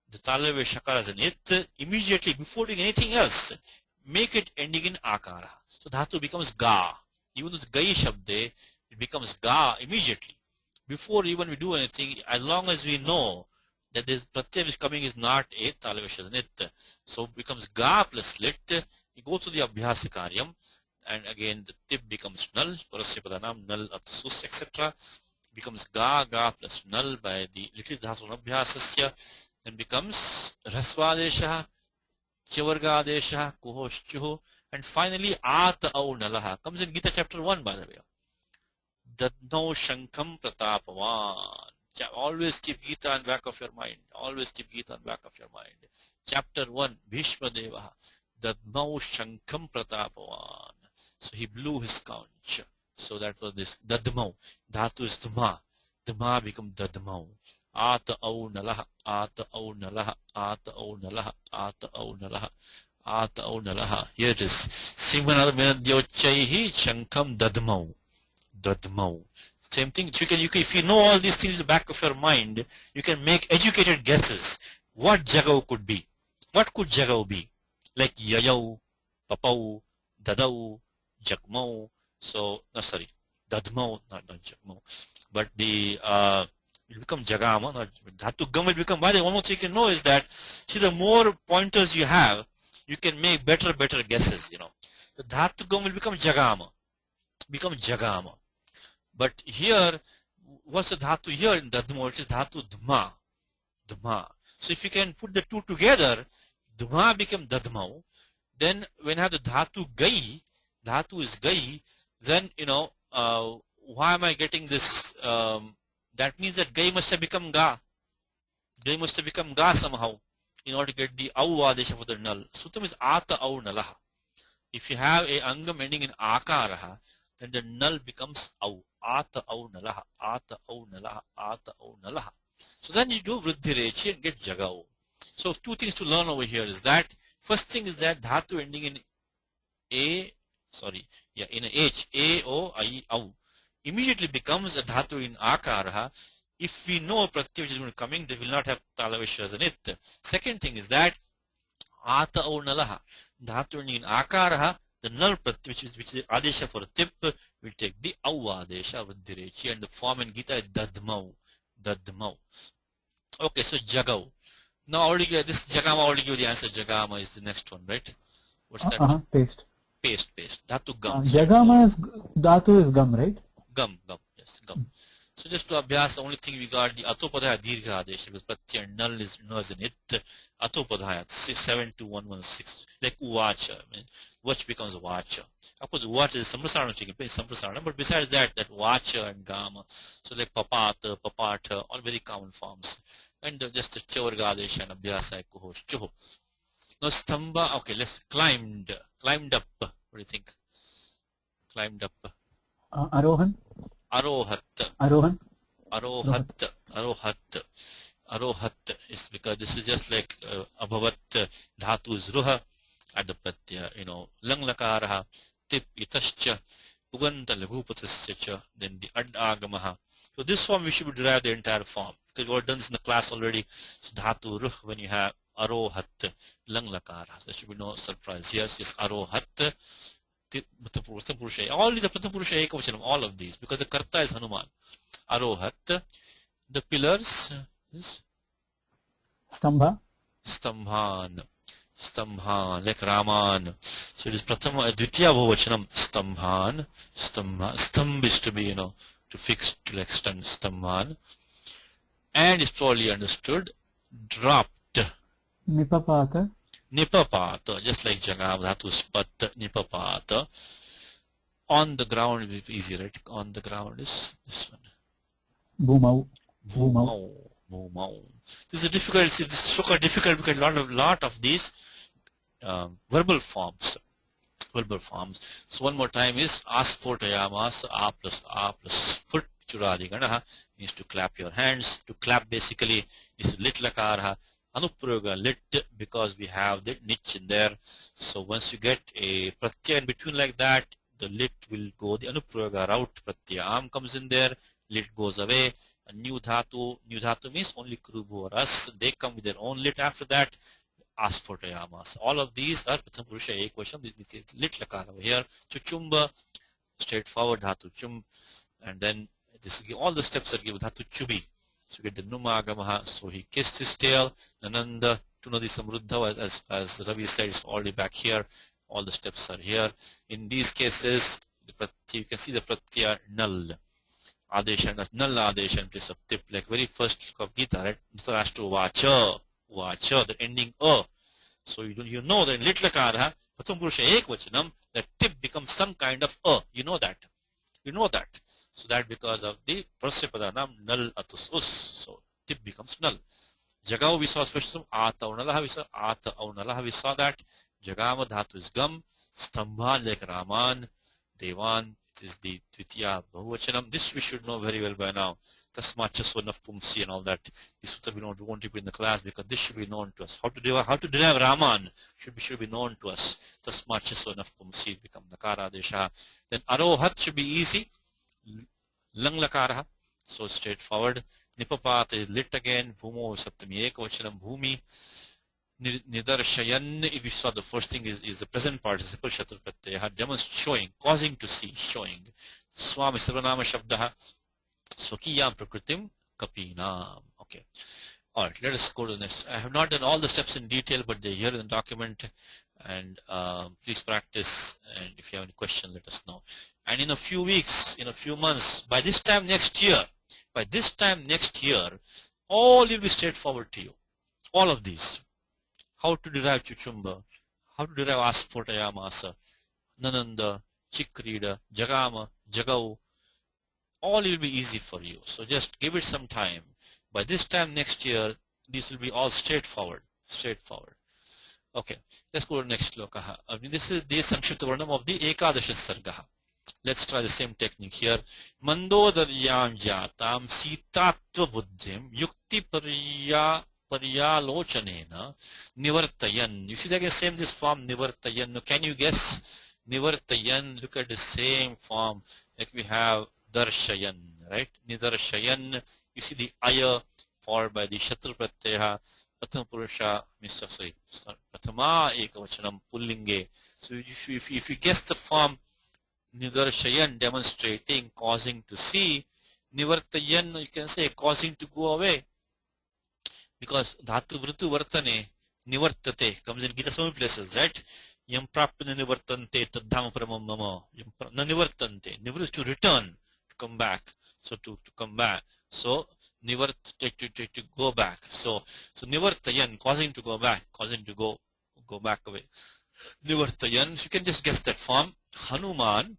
A: the Talavi Shakar as an it, immediately before doing anything else, make it ending in akara. So dhatu becomes ga. Even though it's gai shabde, it becomes ga immediately. Before even we do anything, as long as we know that this pratyaya which coming is not a talavishasanit, so it becomes ga plus lit, you go to the abhyasa karyam, and again the tip becomes null, parasya padanam, null, atsus, etc. Becomes ga plus null by the little dhasu abhyasasya, then becomes rasvadesha, Chavarga Adesha, Kuhoshchuhu, and finally Ata Au Nalaha comes in Gita chapter 1, by the way. Dadno Shankam Pratapavan. Always keep Gita in back of your mind. Always keep Gita in back of your mind. Chapter 1, Bhishma Devaha. Dadno Shankam Pratapavan. So he blew his conch. So that was this Dadmo. Dhatu is Dma. Dma become Dadmo. Ata au nalaha, ata au nalaha, ata au nalaha, ata au nalaha, ata au nalaha. Here it is. Simhanadmyanadyochaihi shankam dadmau. Dadmau. Same thing. So if you know all these things in the back of your mind, you can make educated guesses. What jagau could be? What could jagau be? Like yayau, papau, dadau, jagmau. So, no, sorry. Dadmau, not jagmau. But the, it become jagama, not dhatu gam will become. By the way, one more thing you can know is that, see, the more pointers you have, you can make better guesses, you know. The dhatu gam will become jagama. But here, what's the dhatu here in dadmo? It is dhatu dma. So if you can put the two together, dma become dadmo. Then when you have the dhatu gai, dhatu is gai, then, you know, why am I getting this, that means that gai must have become ga. Gai must have become ga somehow in order to get the au adesha for the null. Sutram is ata au nalaha. If you have a angam ending in akaraha, then the null becomes au. Ata au nalaha, ata au nalaha, ata au nalaha. So then you do vriddhi rechi and get jagao. So two things to learn over here is that first thing is that dhatu ending in in a H, A, O, I, au, immediately becomes a dhatu in akaraha. If we know pratyay which is going to come in, they will not have talavishya as an it. Second thing is that ata au nalaha, dhatu ending in akaraha, the null pratyay which is the adesha for tip will take the au adesha vriddhi rechi, and the form in Gita is dadmau. Dadmau. Okay, so jagau. Now already this jagama already give the answer. Jagama is the next one, right? What's that one?
B: Paste.
A: Paste. Dhatu gum.
B: Jagama is dhatu is gum, right?
A: Gum. Yes, gum. So just to abhyas, the only thing we got the atopadhaya dirgha adesha, because pratyay null is in it. Atopadhaya 72116, like uvacha. I mean, which becomes vacha. Of course, vacha is samprasarana, but besides that vacha and gama. So like papata, papata, all very common forms. And just the chavarga adesha and abhyasa kuhosh chuho. Now stamba, okay, let's climbed up. What do you think? Climbed up.
B: Arohan.
A: Arohat.
B: Arohan.
A: Arohat is because this is just like abhavat dhatu is ruha at the pratyaya, lang lakaraha, tip itascha, uganta laghupatascha, then the ad agamaha. So this form we should derive the entire form because we have done this in the class already. So dhatu ruh when you have arohat lang lakara. So there should be no surprise. Yes, arohat. All these are Pratham Purusha Ekavachanam, all of these, because the Karta is Hanuman. Arohat, the pillars is
B: Stambha.
A: Stambhan, like Raman. So it is Prathama, Dvitiya Bhavachanam, Stambhan, Stambh is to be, to fix, to extend Stambhan. And is probably understood, dropped.
B: Nipapata.
A: Nipapata, just like Jagam, dhatu spat, nipapata. On the ground will be easy, right? On the ground is this one.
B: Bhumau.
A: Bhumau. This is difficult. This is so difficult because lot of these verbal forms. So one more time is aspurtayamas, a plus put churadi means to clap your hands. To clap basically is lit lakarha. Anuprayoga lit because we have the niche in there. So once you get a pratyaya in between like that, the lit will go the anuprayoga route. Pratyaya am comes in there, lit goes away. A new dhatu means only Krubhu or us. They come with their own lit after that. Aspurtayamas. All of these are Pratham Purusha Ekvacham. This is lit lakar over here. Chuchumba, straightforward dhatu chum. And then this all the steps are given dhatu chubi. So you get the Numagamaha, so he kissed his tail, Nananda, Tunadi Samruddha, as Ravi said, it's already back here, all the steps are here. In these cases, you can see the Pratyaya null, Adesha, null Adesha in place of tip, like very first of Gita, right? Dhritarashtra Vacha, the ending A. So you know that in Litlakara, Pratham Purusha Ekvachanam, that tip becomes some kind of A. You know that. So that because of the prasyapadanam null atus us. So tip becomes null. Jagao we saw special ata aunalaha we saw ata aunalaha we saw that. Jagama dhatu is gum. Stambhan like Raman, Devan, it is the Dvitiya Bahuvachanam. This we should know very well by now. Tasmacha Sonaf Pumsi and all that. This sutra we won't be in the class because this should be known to us. How to derive Raman should be known to us. Tasmacha Sonaf Pumsi become Nakara Desha. Then Arohat should be easy. Lang lakaraha, so straightforward. Nipapata is lit again. Bhumo saptami ekavachanam bhumi. Nidarshayan, if you saw the first thing is the present participle shatru pratyaya, demonstrating, causing to see, showing. Swami sarvanama shabdaha, swakiyam prakritim kapinam. Okay. Alright, let us go to the next. I have not done all the steps in detail, but they're here in the document. And please practice, and if you have any question, let us know. And in a few weeks, in a few months, by this time next year, all will be straightforward to you. All of these. How to derive Chuchumba, how to derive Aspurtayamasa, Nananda, Chikrida, Jagama, Jagau, all will be easy for you. So just give it some time. By this time next year, these will be all straightforward. Okay, let's go to the next sloka. This is the Sankshipta Varnam of the Ekadasha Sargaha. Let's try the same technique here. Mandodaryam jatam sitatva buddhim yukti paryalochanena nivartayan. You see they again same this form nivartayan. Now can you guess? Nivartayan, look at the same form like we have darshayan, right? Nidarshayan. You see the aya followed by the shatru pratyaya. Prathama purusha means sorry, prathama ekavachanam pullinge. So if you guess the form nidarshayan, demonstrating, causing to see, nivartayan, you can say causing to go away, because dhatu vritu vartane nivartate comes in Gita so many places, right? Yam prapna nivartante tadham paramam mama. Na nivartante, nivrit to return, to come back. So to come back. So nivart to go back. So nivartayan, causing to go back, causing to go back away. Nivartayan, you can just guess that form. Hanuman,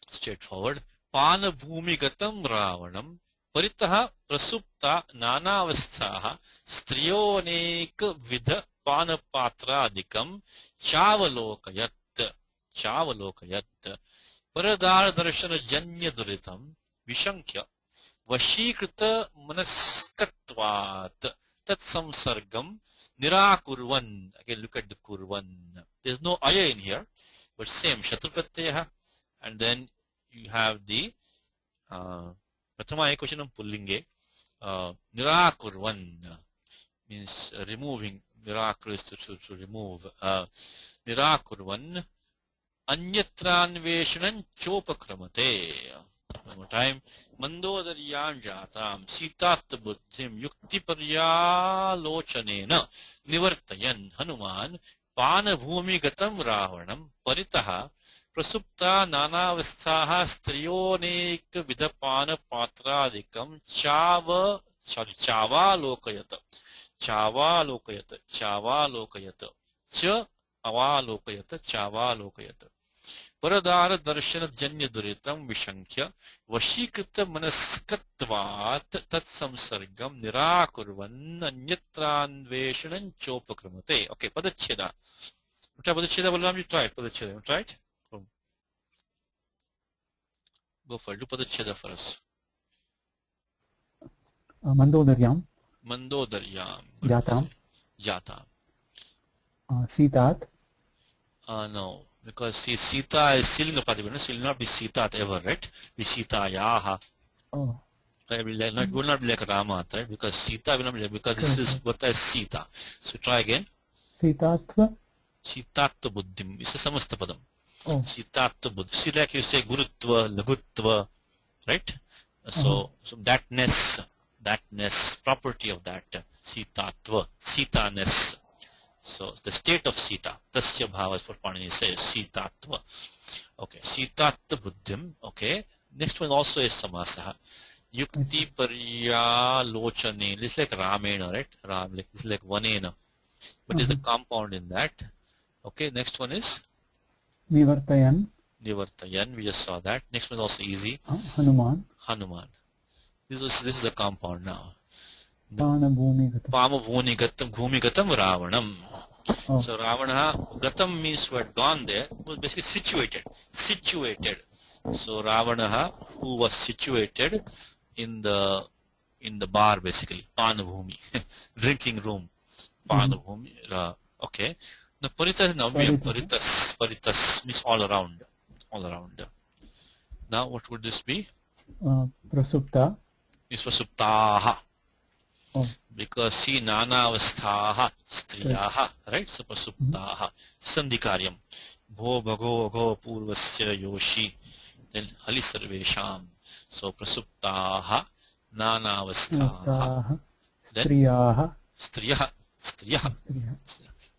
A: straightforward. Pana bhumi gatam ravanam paritaha prasupta nanavasthaha striyonek vidha pana patradikam chavalokayat paradar darshana janya duritam vishankya vashīkrita manaskatvat tat samsargam nirakurvan. Again, look at the kurvan. There's no aya in here, but same shatru pratyaya, and then you have the prathama ekvachanam pullinge. Nirakurvan means removing. Nirakur is to remove. Nirakurvan anyatranveshanam chopakramate. One more time. Mandodaryam jatam sitat buddhim yukti paryalochanena nivartayan Hanuman pana bhumi gatam ravanam paritaha prasupta nanavasthaha striyonek vidapana patradikam chavalokayata chavalokayata paradara darshana janya duritam vishankya vashīkrita manaskatvat tat samsargam nirakurvan anyatranveshanam chopakramate. Okay, padacheda. Padacheda, Balaram, you try it. Padacheda, you try it? Go for it. Do padacheda for us.
B: Mandodaryam
A: jatam
B: Sitat.
A: No, because see, Sita is Silinga Pradipana, so it will not be Sitat ever, right? Be Sitayaha.
B: Oh.
A: It will not be like Rama, right? Because Sita will not be like, because this is what is Sita. So try again.
B: Sitatva
A: buddhim. It's a samasta padam.
B: Oh.
A: Sitatva buddhim. See, like you say Gurutva, Lagutva, right? So thatness, property of that, Sitatva, Sitaness. So the state of Sita, Tasya Bhavas for Panini says Sitatva. Okay, Sitatva buddhim. Okay, next one also is Samasaha. Yukti paryalochanena. It's like Ramena, right? It's like Vanena. But there's a compound in that. Okay, next one is
B: Nivartayan.
A: We just saw that. Next one is also easy.
B: Hanuman.
A: This is a compound now.
B: Pana bhumi
A: gatam Ravanam.
B: Oh.
A: So Ravana, gatam means who had gone there, was basically situated. So Ravana, who was situated in the bar, basically, Panabhumi, drinking room, Panabhumi. Okay. Now Parita is Navyam. Paritas means all around. Now what would this be?
B: Prasupta.
A: Is Prasuptaha.
B: Oh.
A: Because see nanavasthaha striyaha, right? So Prasuptaha. Sandhikaryam. Bho bhago agho purvasya yoshi. Then hali sarvesham. So Prasuptaha nanavasthaha.
B: Striyaha.
A: Striyaha.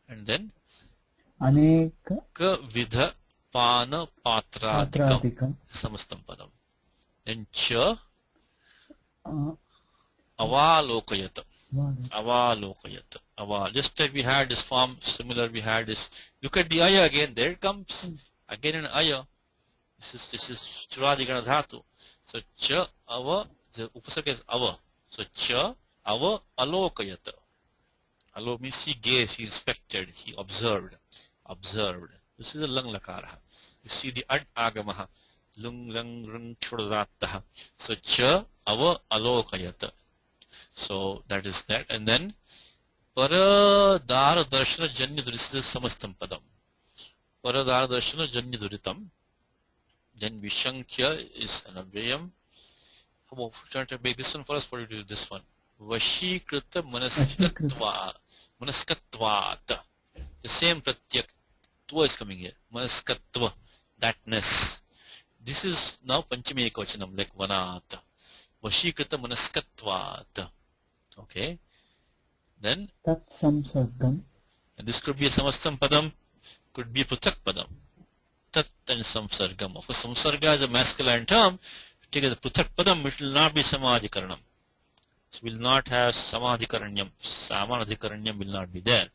A: And then
B: Aneka
A: vidha pana patradikam. Samastam padam. Then cha avalokayata. Just like we had this form, similar we had this. Look at the aya again. There it comes. Again an aya. This is Churadigana Dhatu. So cha ava, the upasarga is ava. So cha ava alokayata. Alo means he gazed, he inspected, he observed. This is a lang lakara. You see the ad agamaha. lung lang rung kshudattah. So cha ava alokayat. So that is that. And then paradara darshana janya durita samastam padam. Paradara darshana janya duritam. Then vishankya is an avyayam. How about trying to make this one for us? For you to do this one. Vashikrita manaskatvat. The same pratyak tva is coming here. Manaskatva, thatness. This is now panchami ekavachanam, like vanat. Vashikrita manaskatvat. Okay. Then
B: Tat samsargam.
A: and this could be a samastam padam, could be a pruthak padam. Tat and samsargam. Of course, samsarga is a masculine term. Take the pruthak padam, it will not be samadhikaranam. So will not have samadhikaranyam. Samadhikaranyam will not be there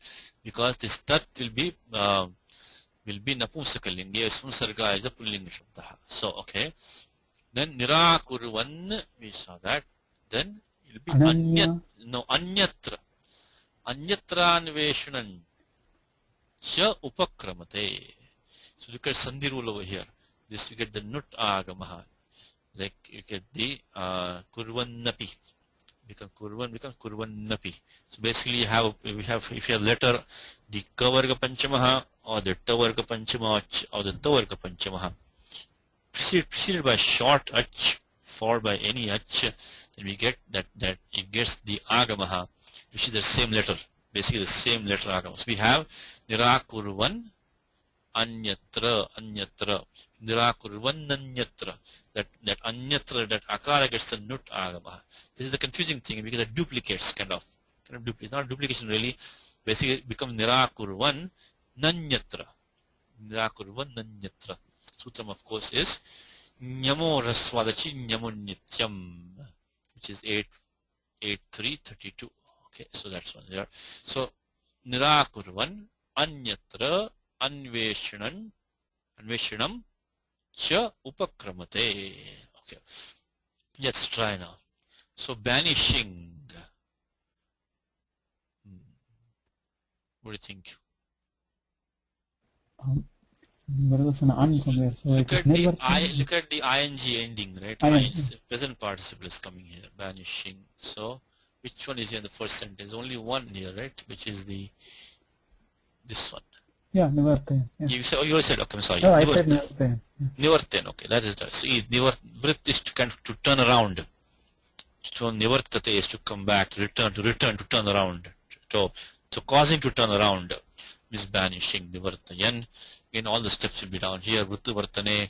A: because this tat will be napumsakalinga. Samsarga is a pullinga shabda. So okay. Then nirakurvan, we saw that. Then it will be
B: Ananya.
A: anyatra. Anyatranveshanam cha upakramate. So look at sandhi rule over here. This you get the nut agamaha. Like you get the kurvannapi. Become kurvannapi. So basically if you have letter the kavarga panchamaha or the tavarga panchamaha or the tavarga panchamaha preceded by short ach followed by any ach, then we get that it gets the agamaha, which is the same letter, basically the same letter agama. So we have nirakurvan anyatra, nirakurvan anyatra. That anyatra, that akara gets the nut agama. This is the confusing thing. We get the duplicates kind of duplicate. It's not duplication really. Basically it becomes nirakurvan nanyatra. Nirakurvan nanyatra. Sutram of course is nyamo raswadachi nyamo nityam, which is 8.3.32. Okay, so that's one there. So nirakurvan anyatra anveshanam cha upakramate. Okay, let's try now. So banishing. What do you think?
B: There was an an somewhere. So
A: Look
B: it
A: at
B: is
A: the
B: never.
A: look at the ing ending, right?
B: ING.
A: Present participle is coming here. Banishing. So which one is here in the first sentence? Only one here, right? Which is this one.
B: Yeah, nivartayan. Yeah.
A: You said, you said, okay, I'm sorry.
B: No, I said nivartayan. Yeah.
A: Nivartan, okay, that is that. So vrit is to kind of to turn around. So nivartate is to come back, to turn around. So causing to turn around is banishing, nivartayan. Again, all the steps will be down here. Vrittu vartane. I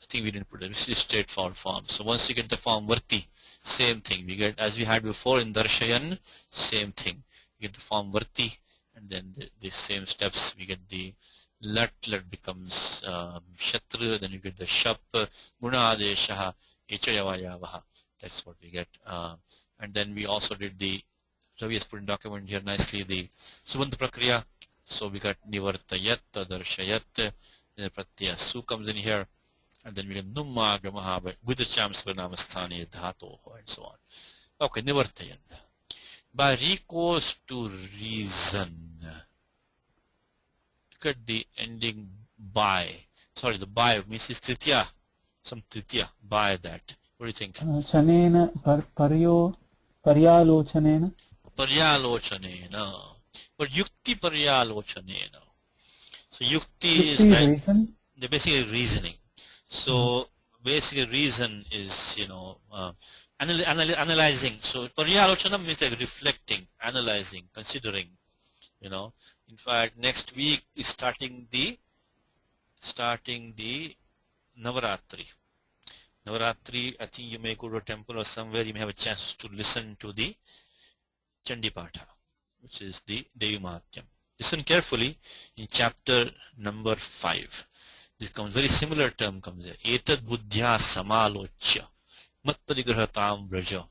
A: think we didn't put it. This is straightforward form. So once you get the form varti, same thing. We get as we had before in darshayan, same thing. You get the form varti. And then the same steps, we get the lat becomes shatru, then you get the shap, gunadeshaha, echayavayavaha. That's what we get. And then we also did Ravi has put in document here nicely the subandha prakriya. So we got nivartayat, darshayat, then pratyaya su comes in here, and then we get nummagamaha, gudacham svanamastani dhato, and so on. Okay, nivartayan. By recourse to reason. Look at the ending by. Sorry, the by means is tritya. Some tritya. By that. What do you think?
B: Chanena paryalochanena.
A: Paryalochanena. But yukti paryalochanena. So yukti is
B: Yukti
A: like
B: reason.
A: the basically reasoning. So basically reason is analyzing. So paryalochanam means like reflecting, analyzing, considering. In fact, next week is starting the Navaratri. Navaratri, I think you may go to a temple or somewhere, you may have a chance to listen to the Chandipatha, which is the Devi Mahatyam. Listen carefully in chapter number 5. This comes very similar term comes here. Etad buddhya samalochya matparigrahatam vraja.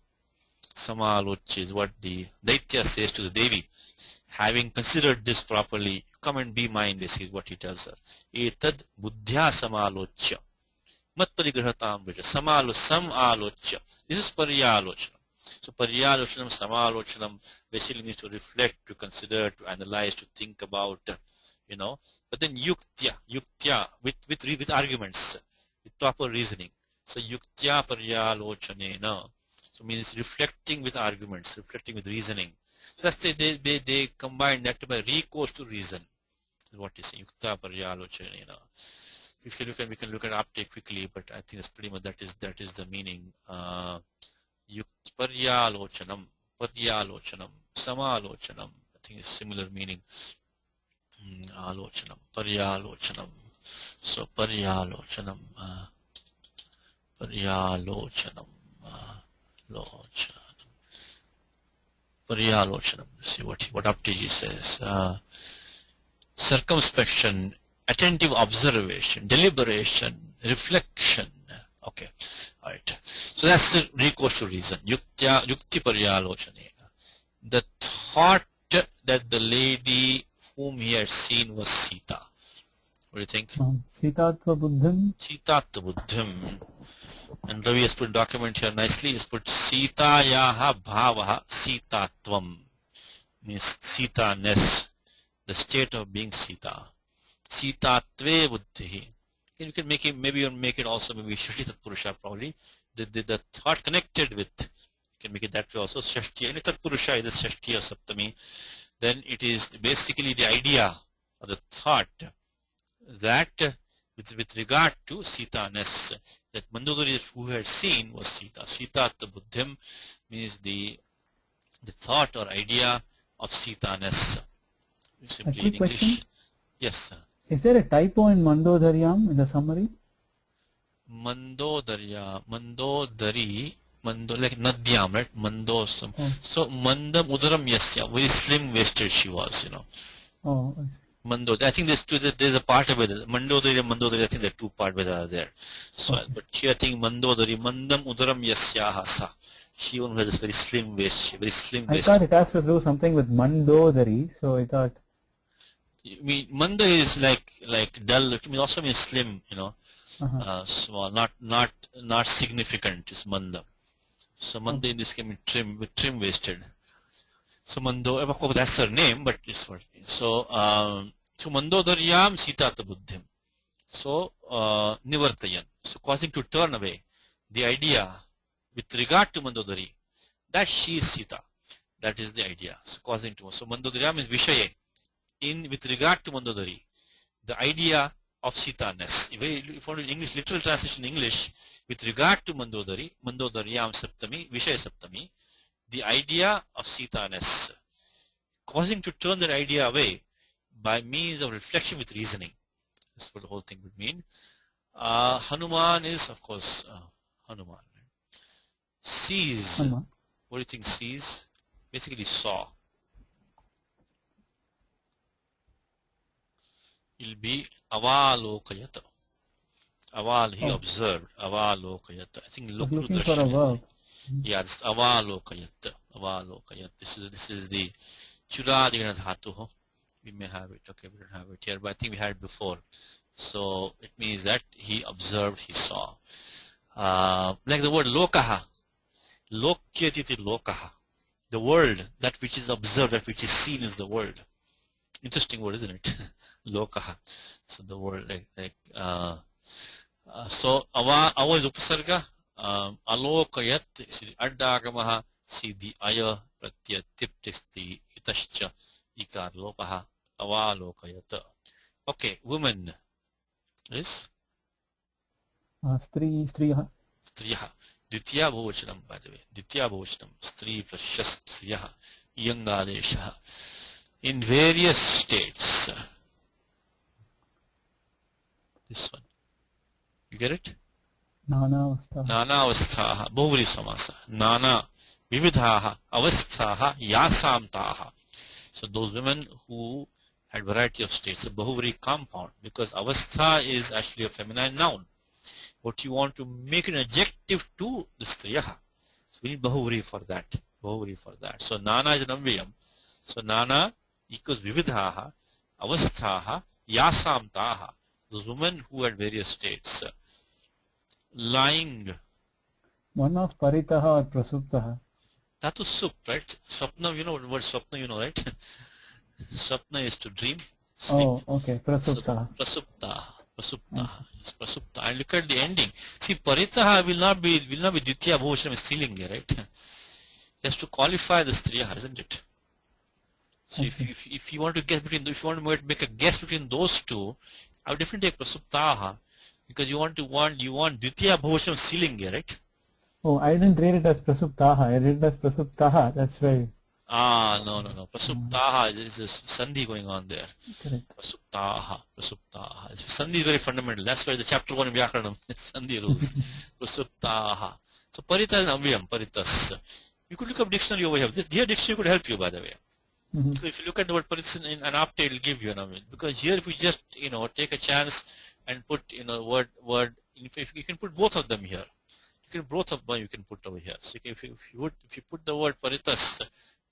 A: Samalochya is what the Daitya says to the Devi. Having considered this properly, come and be mine, basically is what he tells her. Etad buddhya samalochya matparigrahatam vraja. Samalochya. This is paryalochanam. So paryalochanam, samalochanam basically means to reflect, to consider, to analyze, to think about, But then yuktya with arguments. with proper reasoning. So yuktya paryalochanena. So means reflecting with arguments, reflecting with reasoning. So that's they combine that by recourse to reason. What is yukta paryalochanena. If you look at, we can look at uptake quickly, but I think that's pretty much that is the meaning. Paryalochanam, samalochanam. I think it's similar meaning. Alochanam, paryalochanam. So paryalochanam, paryalochanam, paryalochanam. See what Aptiji says. Circumspection, attentive observation, deliberation, reflection. Okay, all right. So that's the recourse to reason. Yukti paryalochanena. The thought that the lady whom he had seen was Sita. What do you think?
B: Sitatva buddhim.
A: Sitatva buddhim. And Ravi has put a document here nicely. He has put Sitayaha bhavaha sitatvam. Means Sita-ness. The state of being Sita. Sitatve buddhihi. You can make it, maybe you make it also maybe Shashti Tatpurusha probably. The thought connected with, you can make it that way also. Shashti, any Tatpurusha, either Shashti or Saptami. Then it is basically the idea or the thought that with regard to Sita-ness, that Mandodari who had seen was Sita. Sita the Buddhim means the thought or idea of Sita-ness. Simply in English.
B: Question?
A: Yes, sir.
B: Is there a typo in Mandodaryam in the summary?
A: Mandodari, like Nadyam, right? Mandosam. So Mandam Udaram Yasya, very slim waisted she was, you know.
B: Oh, I see.
A: Mandodari. I think there's a part of it. Mandodari and Mandodari, I think there are two parts that are there. So,
B: Okay.
A: but here I think Mandodari, Mandam Udaram Yasyaha sa. She one who has this very slim waist, very slim
B: I
A: waist.
B: thought it has to do something with Mandodari, so I thought.
A: I mean, Manda is like dull. It also means slim, you know, small, not significant. Is Manda. So Manda in this case means trim waisted. So Mando, of course that's her name, but it's what. So Mandodaryam Sitata Buddhim. So Nivartayan. So causing to turn away the idea with regard to Mandodari that she is Sita. That is the idea. So causing to. So Mandodaryam is Vishaye. With regard to Mandodari, the idea of Sita-ness. If you want English literal translation in English, with regard to Mandodari, Mandodaryam Saptami, Vishaya Saptami, the idea of Sita-ness, causing to turn that idea away by means of reflection with reasoning. That's what the whole thing would mean. Hanuman is, of course, Hanuman. Sees.
B: Hanuman.
A: What do you think sees? Basically saw. It'll be avalokayata. He observed. Avalokayata. I think
B: I was looking for a
A: Lokrudrashana.
B: verb.
A: Yeah, this avalokayata. This is the Churadigana dhatu. We may have it. Okay, we don't have it here, but I think we had it before. So it means that he observed, he saw. Like the word lokaha. Lokyatiti lokaha. The world, that which is observed, that which is seen is the world. Interesting word, isn't it? Lokaha. So the word so ava is upasarga. Alokayat, addagamaha, see the aya pratyat tiptisti itascha ikar lokaha avalokayat. Okay, woman is
B: Striyaha.
A: striyaha. Ditya bhavachanam, by the way. Ditya bhavachanam. Stri plus shas striyaha. Yangadeshaha. In various states. This one. You get it?
B: Nana avastha.
A: Nana avasthaha. Bahuvri samasa. Nana vividhaha avasthaha yasamtaha. So those women who had variety of states, a Bahuvri compound, because avastha is actually a feminine noun. What you want to make an adjective to the striyaha. So we need Bahuvri for that. So Nana is an ambiyam. So Nana equals vividhaha, avasthaha, yasamtaha. Those women who had various states. Lying.
B: One of paritaha or prasuptaha.
A: That was sup, right? Swapna, you know what word swapna, you know, right? Swapna is to dream. Sleep.
B: Oh, okay. Prasuptaha.
A: So, Prasuptaha. Yes, Prasupta. And look at the ending. See, Paritaha will not be Ditya Bhushanam Strilinga, right? He has to qualify the Striya, isn't it? So if you want to guess between, if you want to make a guess between those two, I would definitely take Prasuptaha, because you want Ditya Bhushanam Strilinga, right?
B: Oh, I didn't read it as Prasuptaha. I read it as Prasuptaha. That's why.
A: No. Prasuptaha is a sandhi going on there.
B: Correct.
A: Prasuptaha. Sandhi is very fundamental. That's why the chapter 1 in Vyakaranam, sandhi rules. Prasuptaha. So parita is avyam, paritas. You could look up dictionary over here. Here dictionary could help you, by the way. So if you look at the word paritas in an apte, it will give you an avyam. Because here if you just, take a chance and put, word, if you can put both of them here. You can both of them you can put over here. So if you put the word paritas,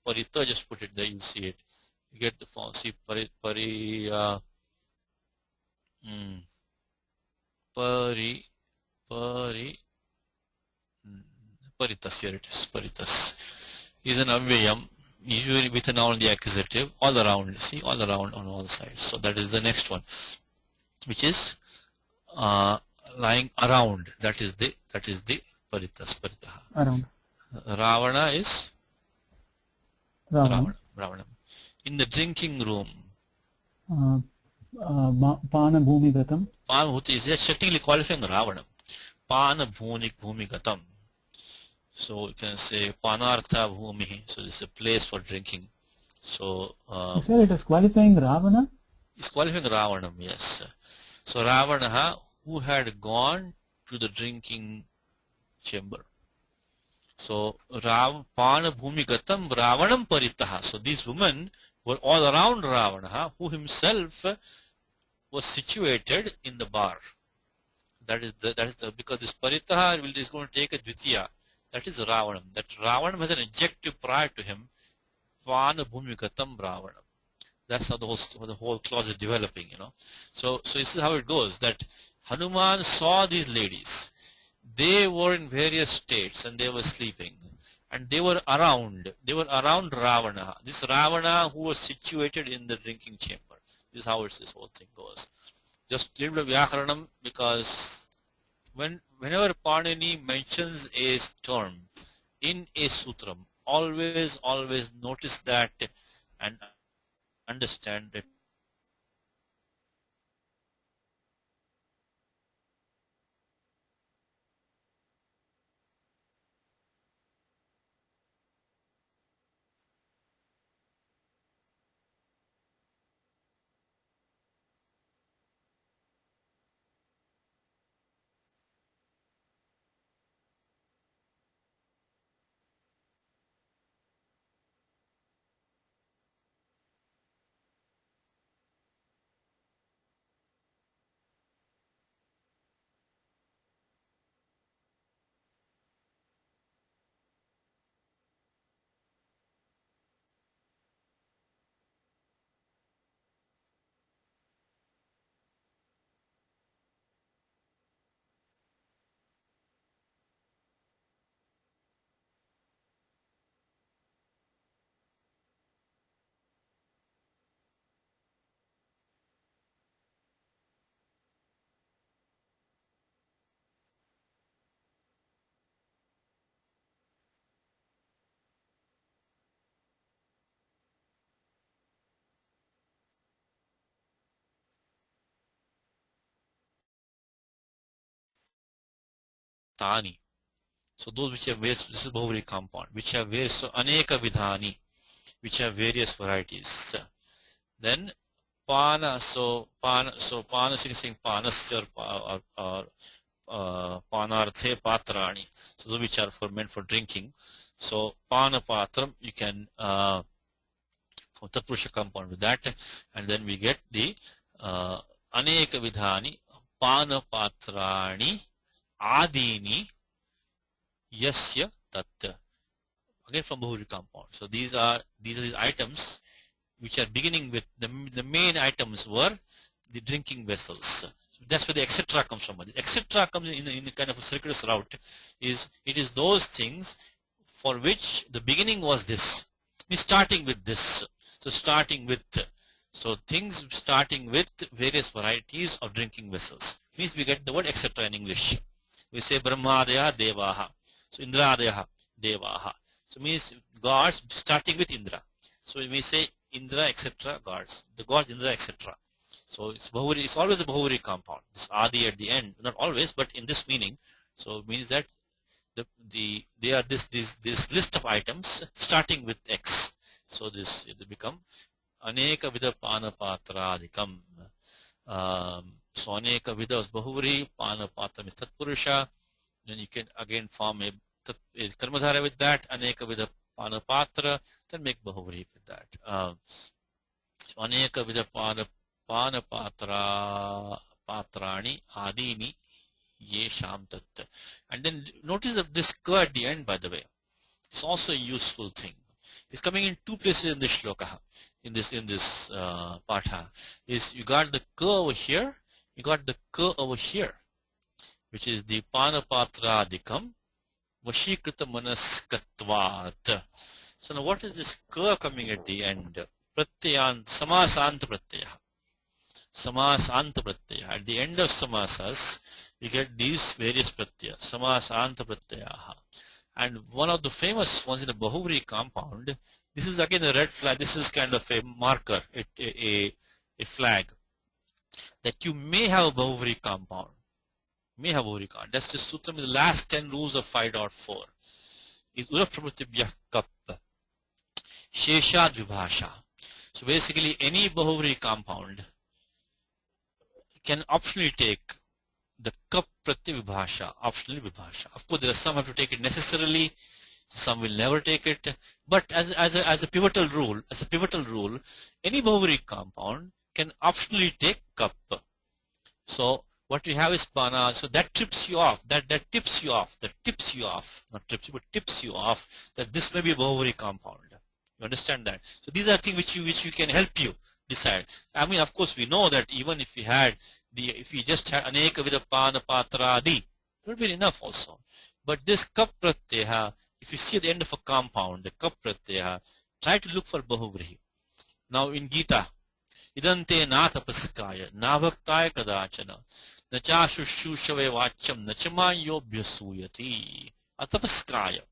A: parita, just put it there, you'll see it. You get the form. See paritas, here it is. Paritas is an avyayam, usually with a noun in the accusative, all around. See, all around on all sides. So that is the next one, which is lying around. That is the paritas, paritaha.
B: Around.
A: Ravana is
B: Ravana.
A: Ravana. In the drinking room.
B: Pana Bhumigatam.
A: Pana Bhuti is just technically qualifying Ravana. Pana Bhumigatam. So you can say Panartha Bhumihi. So this is a place for drinking. So
B: You said it is qualifying Ravana?
A: It's qualifying Ravanam, yes. So Ravana, who had gone to the drinking chamber. So Pana Bhumigatam Ravanam Paritaha. So these women were all around Ravana, who himself was situated in the bar. That is because this Paritaha is going to take a Dvitiya. That is Ravanam. That Ravanam has an adjective prior to him. Pana Bhumigatam Ravanam. That's how the whole clause is developing, So this is how it goes, that Hanuman saw these ladies. They were in various states and they were sleeping. And they were around Ravana. This Ravana who was situated in the drinking chamber. This is how this whole thing goes. Just a little bit of Vyakaranam, because whenever Panini mentions a term in a sutram, always notice that and understand it. Tani. So those which have various, this is Bahuvali compound, which have various, so Aneka Vidhani, which have various varieties. Then Pana, so Pana saying Panasya or Panarthe Patrani, so those which are meant for drinking. So Pana Patram, you can Tatpurusha compound with that, and then we get the Aneka Vidhani, Pana Patrani, Adini, Yasya Tat. Again from Bahuvali compound. So these are these items which are beginning with the main items were the drinking vessels. So that's where the etc. comes from. The etc. comes in a kind of a circuitous route. It is those things for which the beginning was this. Means starting with this. So starting with So things starting with various varieties of drinking vessels. Means we get the word etc. in English. We say Brahmadaya Devaha. So Indradaya Devaha. So means gods starting with Indra. So we say Indra etc. gods. The gods Indra etc. So it's Bahuri, it's always a Bahuri compound. This Adi at the end, not always, but in this meaning. So it means that they are this list of items starting with X. So this they become Aneka Vida Panapatradikam. So Aneka Vida is Bahuri, Panapatra is Tatpurusha. Then you can again form a Karmadhara with that, Aneka Vida Panapatra, then make Bahuri with that. So Aneka Vida Panapatra Patrani Adini Yesham Tat. And then notice of this ka at the end, by the way. It's also a useful thing. It's coming in two places in this shloka, in this patha. Is you got the ka over here, you got the ka over here, which is the panapatradikam vashikrita manaskatvat. So now what is this ka coming at the end? Pratyant samasanta pratyaya. Samasanta pratyaya. At the end of samasas, you get these various pratyaya. Samasanta pratyayaha. And one of the famous ones in the Bahuri compound, this is again a red flag. This is kind of a marker, a flag that you may have a Bahuri compound. May have Bahuri compound. That's the sutram in the last 10 rules of 5.4. Is Uraprabhutibhyah Kap. Shesha Dvibhasha. So basically any Bahuri compound can optionally take the Kap Pratyavibhasha, optionally Vibhasha. Of course, there are some have to take it necessarily, some will never take it. But as a pivotal rule, any Bahuri compound can optionally take Kap. So what we have is Pana. So that tips you off. That tips you off. Not tips you, but tips you off that this may be a Bahuri compound. You understand that? So these are things which you can help you decide. I mean, of course, we know that even if we just had Aneka Vida Panapatra, it would be enough also. But this Kap Pratyaha, if you see at the end of a compound, the Kap Pratyaha, try to look for Bahuvrihi. Now in Gita, Idante na tapaskaya, na bhaktaya kadachana, na cha shushushave vacham, na chamayo bhyasuyati, atapaskaya.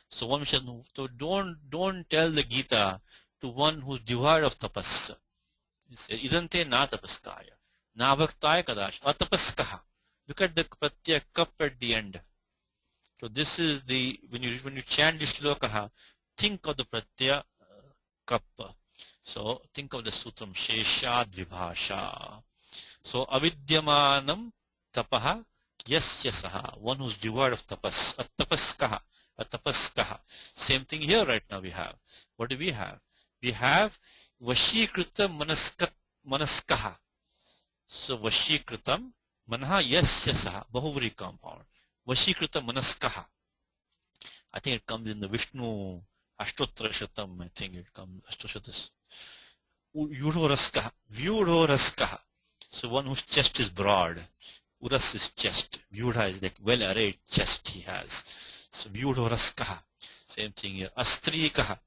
A: So one should, so don't tell the Gita to one who's devoid of tapas. Idante na tapaskaya, na bhaktaya kadachana, atapaskaha. Look at the pratyaya Kap at the end. So this is the, when you chant this shloka, think of the pratyaya Kap. So think of the sutram Shesha Dvibhasha. So avidyamanam tapaha yasyasaha, one who's devoid of tapas, atapaskaha. Same thing here right now we have. What do we have? We have vashikrita manaskaha. So vashikritam manha yasyasaha, Bahuvri compound. Vashikrita manaskaha. I think it comes in the Vishnu Ashtotra Shatam. I think it comes Ashtotratas. Vyudhoraskaha. So one whose chest is broad. Uras is chest. Vyudha is like well arrayed chest he has. So Vyudhoraskaha. Same thing here. Astrikaha.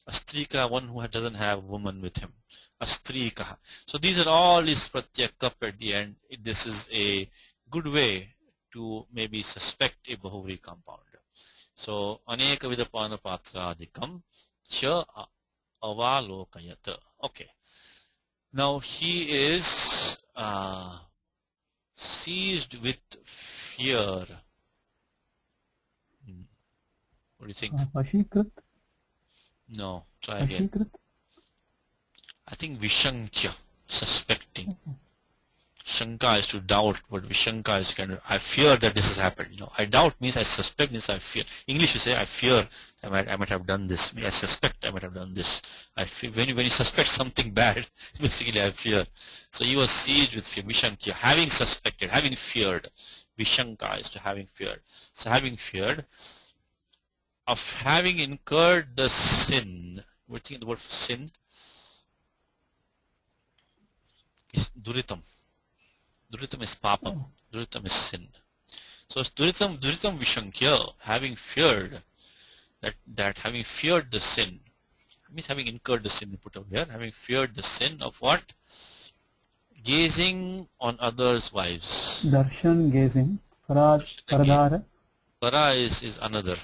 A: Astrika, one who doesn't have a woman with him. Astrikaha. So these are all his pratyaya Kap at the end. This is a good way to maybe suspect a Bahuvri compound. So Aneka Vida Panapatradikam cha avalokayata. Okay. Now he is seized with fear. What do you think?
B: Vashikrit?
A: No, try again.
B: Vashikrit?
A: I think Vishankya, suspecting. Shanka is to doubt, but Vishanka is kind of, I fear that this has happened. You know, I doubt means I suspect means I fear. English you say I fear I might have done this. I suspect I might have done this. I fear, when you suspect something bad, basically I fear. So he was seized with fear. Vishankya, having suspected, having feared. Vishanka is to having feared. So having feared of having incurred the sin. What do you think the word for sin? Is duritam. Duritam is papam. Duritam is sin. So duritam vishankya, having feared that having feared the sin, means having incurred the sin, put over here, having feared the sin of what? Gazing on others' wives.
B: Darshan, gazing. Paradhara.
A: Para is another.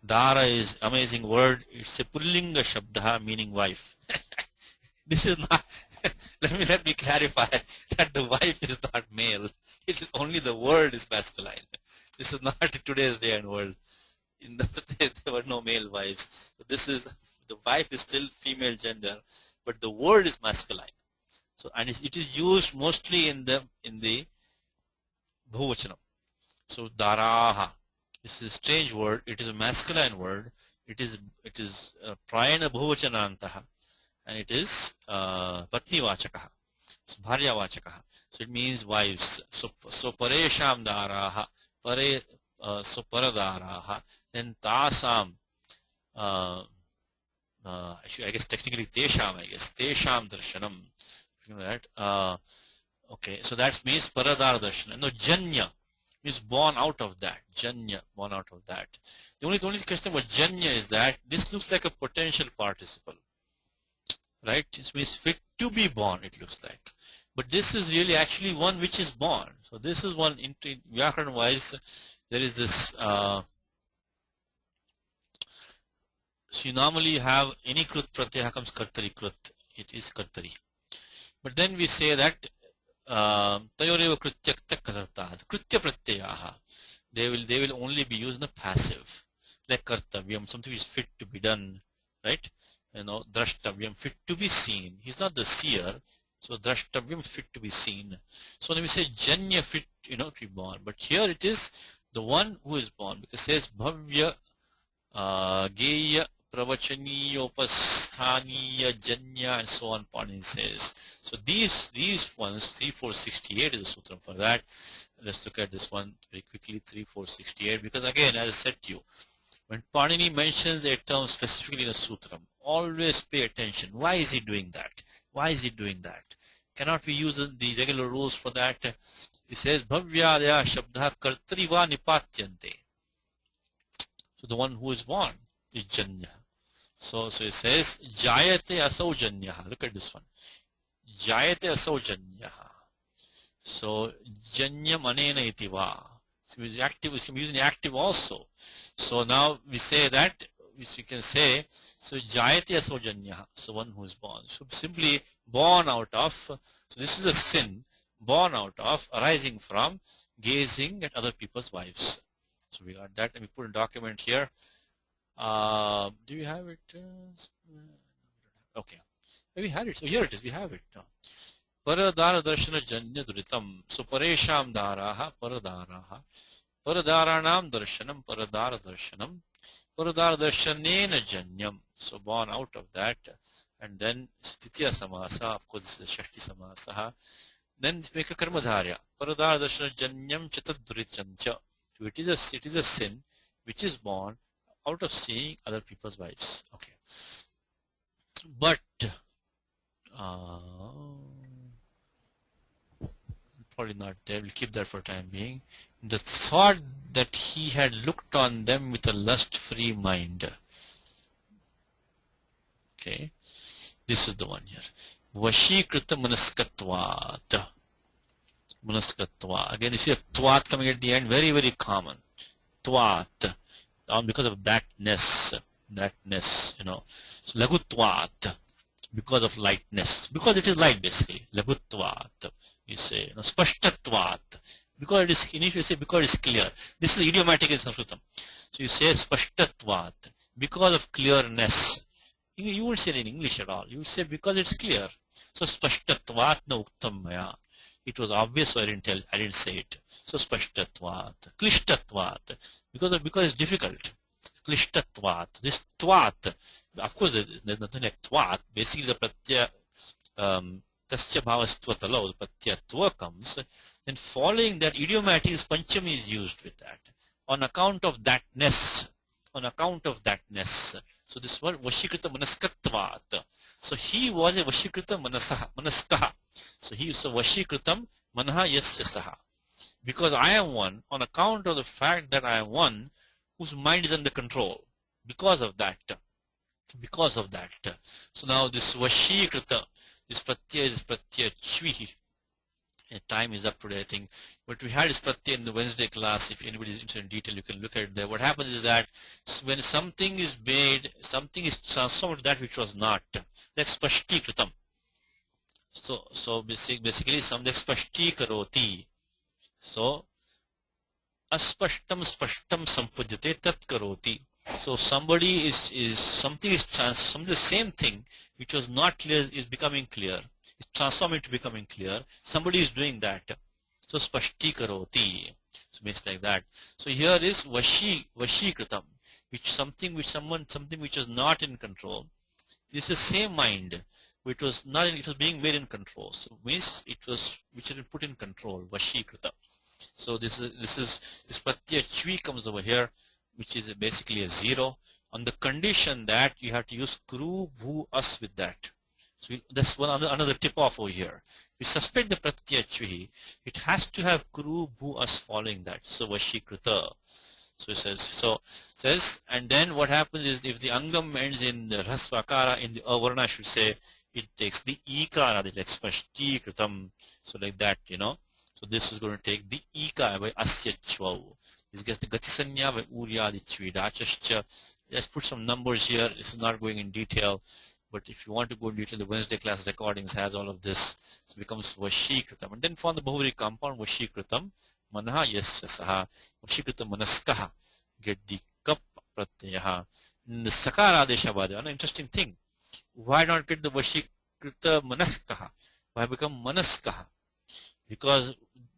A: Dara is amazing word. It's a pullinga shabda meaning wife. This is not, let me clarify that the wife is not male. It is only the word is masculine. This is not today's day and world. In those days there were no male wives. So this is, the wife is still female gender, but the word is masculine. So and it is used mostly in the bhuvachanam. So daraha. This is a strange word. It is a masculine word. It is prayana bhuvachanantaha, and it is patni vachakaha. So bharya vachakaha. So it means wives. So paresham daraha, pare so paradaraha. Then tasam. I guess technically tesham. Tesham darshanam. You know that. Okay. So that means paradar darshanam. No, janya is born out of that. Janya, born out of that. The only question about janya is that this looks like a potential participle. Right? It means fit to be born, it looks like. But this is really actually one which is born. So this is one, Vyakaran wise, there is this, so you normally have any krut pratyaya comes kartari krut. It is kartari. But then we say that tayoreva krutyakta kadartaha. Krutya pratyayaha. They will only be used in the passive. Like kartavyam, something which is fit to be done. Right? You know, drashtavyam, fit to be seen. He's not the seer. So drashtavyam, fit to be seen. So when we say janya, fit, to be born. But here it is the one who is born, because it says bhavya geya pravachaniyopasthaniya janya and so on. Panini says. So these ones, 3468 is the sutra for that. Let's look at this one very quickly, 3468, because again, as I said to you, when Panini mentions a term specifically in a sutra, always pay attention. Why is he doing that? Why is he doing that? Cannot we use the regular rules for that? He says, bhavyadaya shabdha kartariva nipatyante. So the one who is born is janya. So it says, jayate asau janyaha. Look at this one. Jayate asau janyaha. So janyam anena itiva. So it's active, we can use the active also. So now we say that, which we can say, so jayate asau janyaha. So one who is born. So simply born out of, so this is a sin, born out of, arising from gazing at other people's wives. So we got that, and we put a document here. Do you have it? Okay. We had it. So here it is. We have it. Paradara darshana janya duritam. So paresham daraha paradaraha. Paradaranam darshanam paradara darshanam. Paradara darshanena janyam. So born out of that. And then stitya samasa. Of course, this is the shashti samasa. Then make a karmadharya. Paradara darshana janyam chatadurichancha. So it is a sin which is born out of seeing other people's wives. Okay. But probably not there. We'll keep that for time being. The thought that he had looked on them with a lust-free mind. Okay. This is the one here. Vashikrita manaskatvat. Manaskatva. Again, you see a twat coming at the end. Very, very common. Twat. Because of thatness, So lagutvat, because of lightness, because it is light basically. Lagutvat, you say, spashtatvat, because it is, initially say because it is clear. This is idiomatic in Sanskrit. So you say spashtatvat, because of clearness. You won't say it in English at all. You would say because it's clear. So spashtatvat na uktam maya. It was obvious, so I didn't say it. So spashtatvat, klishtatvat, because it's difficult. Klishtatvat, this twat, of course there's nothing like twat. Basically the pratyaya tasya bhavastvatalo, the pratyaya tva comes, then following that idiomatic panchami is used with that. On account of thatness. So this word vashikrita manaskatvat. So he was a vashikrita manaskaha. So he is a vashikritam manaha yasya saha. Because I am one, on account of the fact that I am one whose mind is under control. Because of that. because of that. So now this Vashikrita, this Pratyaya is Pratyaya Chvi. Time is up today, I think. But we had this Pratyaya in the Wednesday class. If anybody is interested in detail, you can look at it there. What happens is that when something is made, something is transformed to that which was not. That's Spashtikritam. So basically something Spashtikaroti. So Aspashtam Spashtam Sampujyate Tat Karoti. So somebody something is the same thing which was not clear is becoming clear. It's transforming into becoming clear. Somebody is doing that. So Spashtikaroti. So means like that. So here is Vashikritam, something which was not in control. This is the same mind which was not in, it was being made in control. So means it was which had been put in control, Vashikrita. So this Pratyaya Chvi comes over here, which is basically a 0, on the condition that you have to use Kru Bhu As with that. So that's another tip off over here. We suspect the Pratyaya Chvi, it has to have Kru Bhu As following that. So Vashikrita. So it says, and then what happens is if the Angam ends in the Rasvakara, in the Avarna, I should say, it takes the Ikara, the like Spashtikritam. So like that, So this is going to take the Ika by Asya Chvau. This gets the Gatisanya by Uryadi Chvidachascha. Let's put some numbers here. This is not going in detail. But if you want to go in detail, the Wednesday class recordings has all of this. So it becomes Vashikritam. And then from the Bahuvri compound, Vashikritam, Manaha Yasya Saha, Vashikritam Manaskaha, get the Kap Pratyaha. In the Sakara Deshabadi, an interesting thing. Why not get the Vashikrita Manakaha? Why become Manaskaha? Because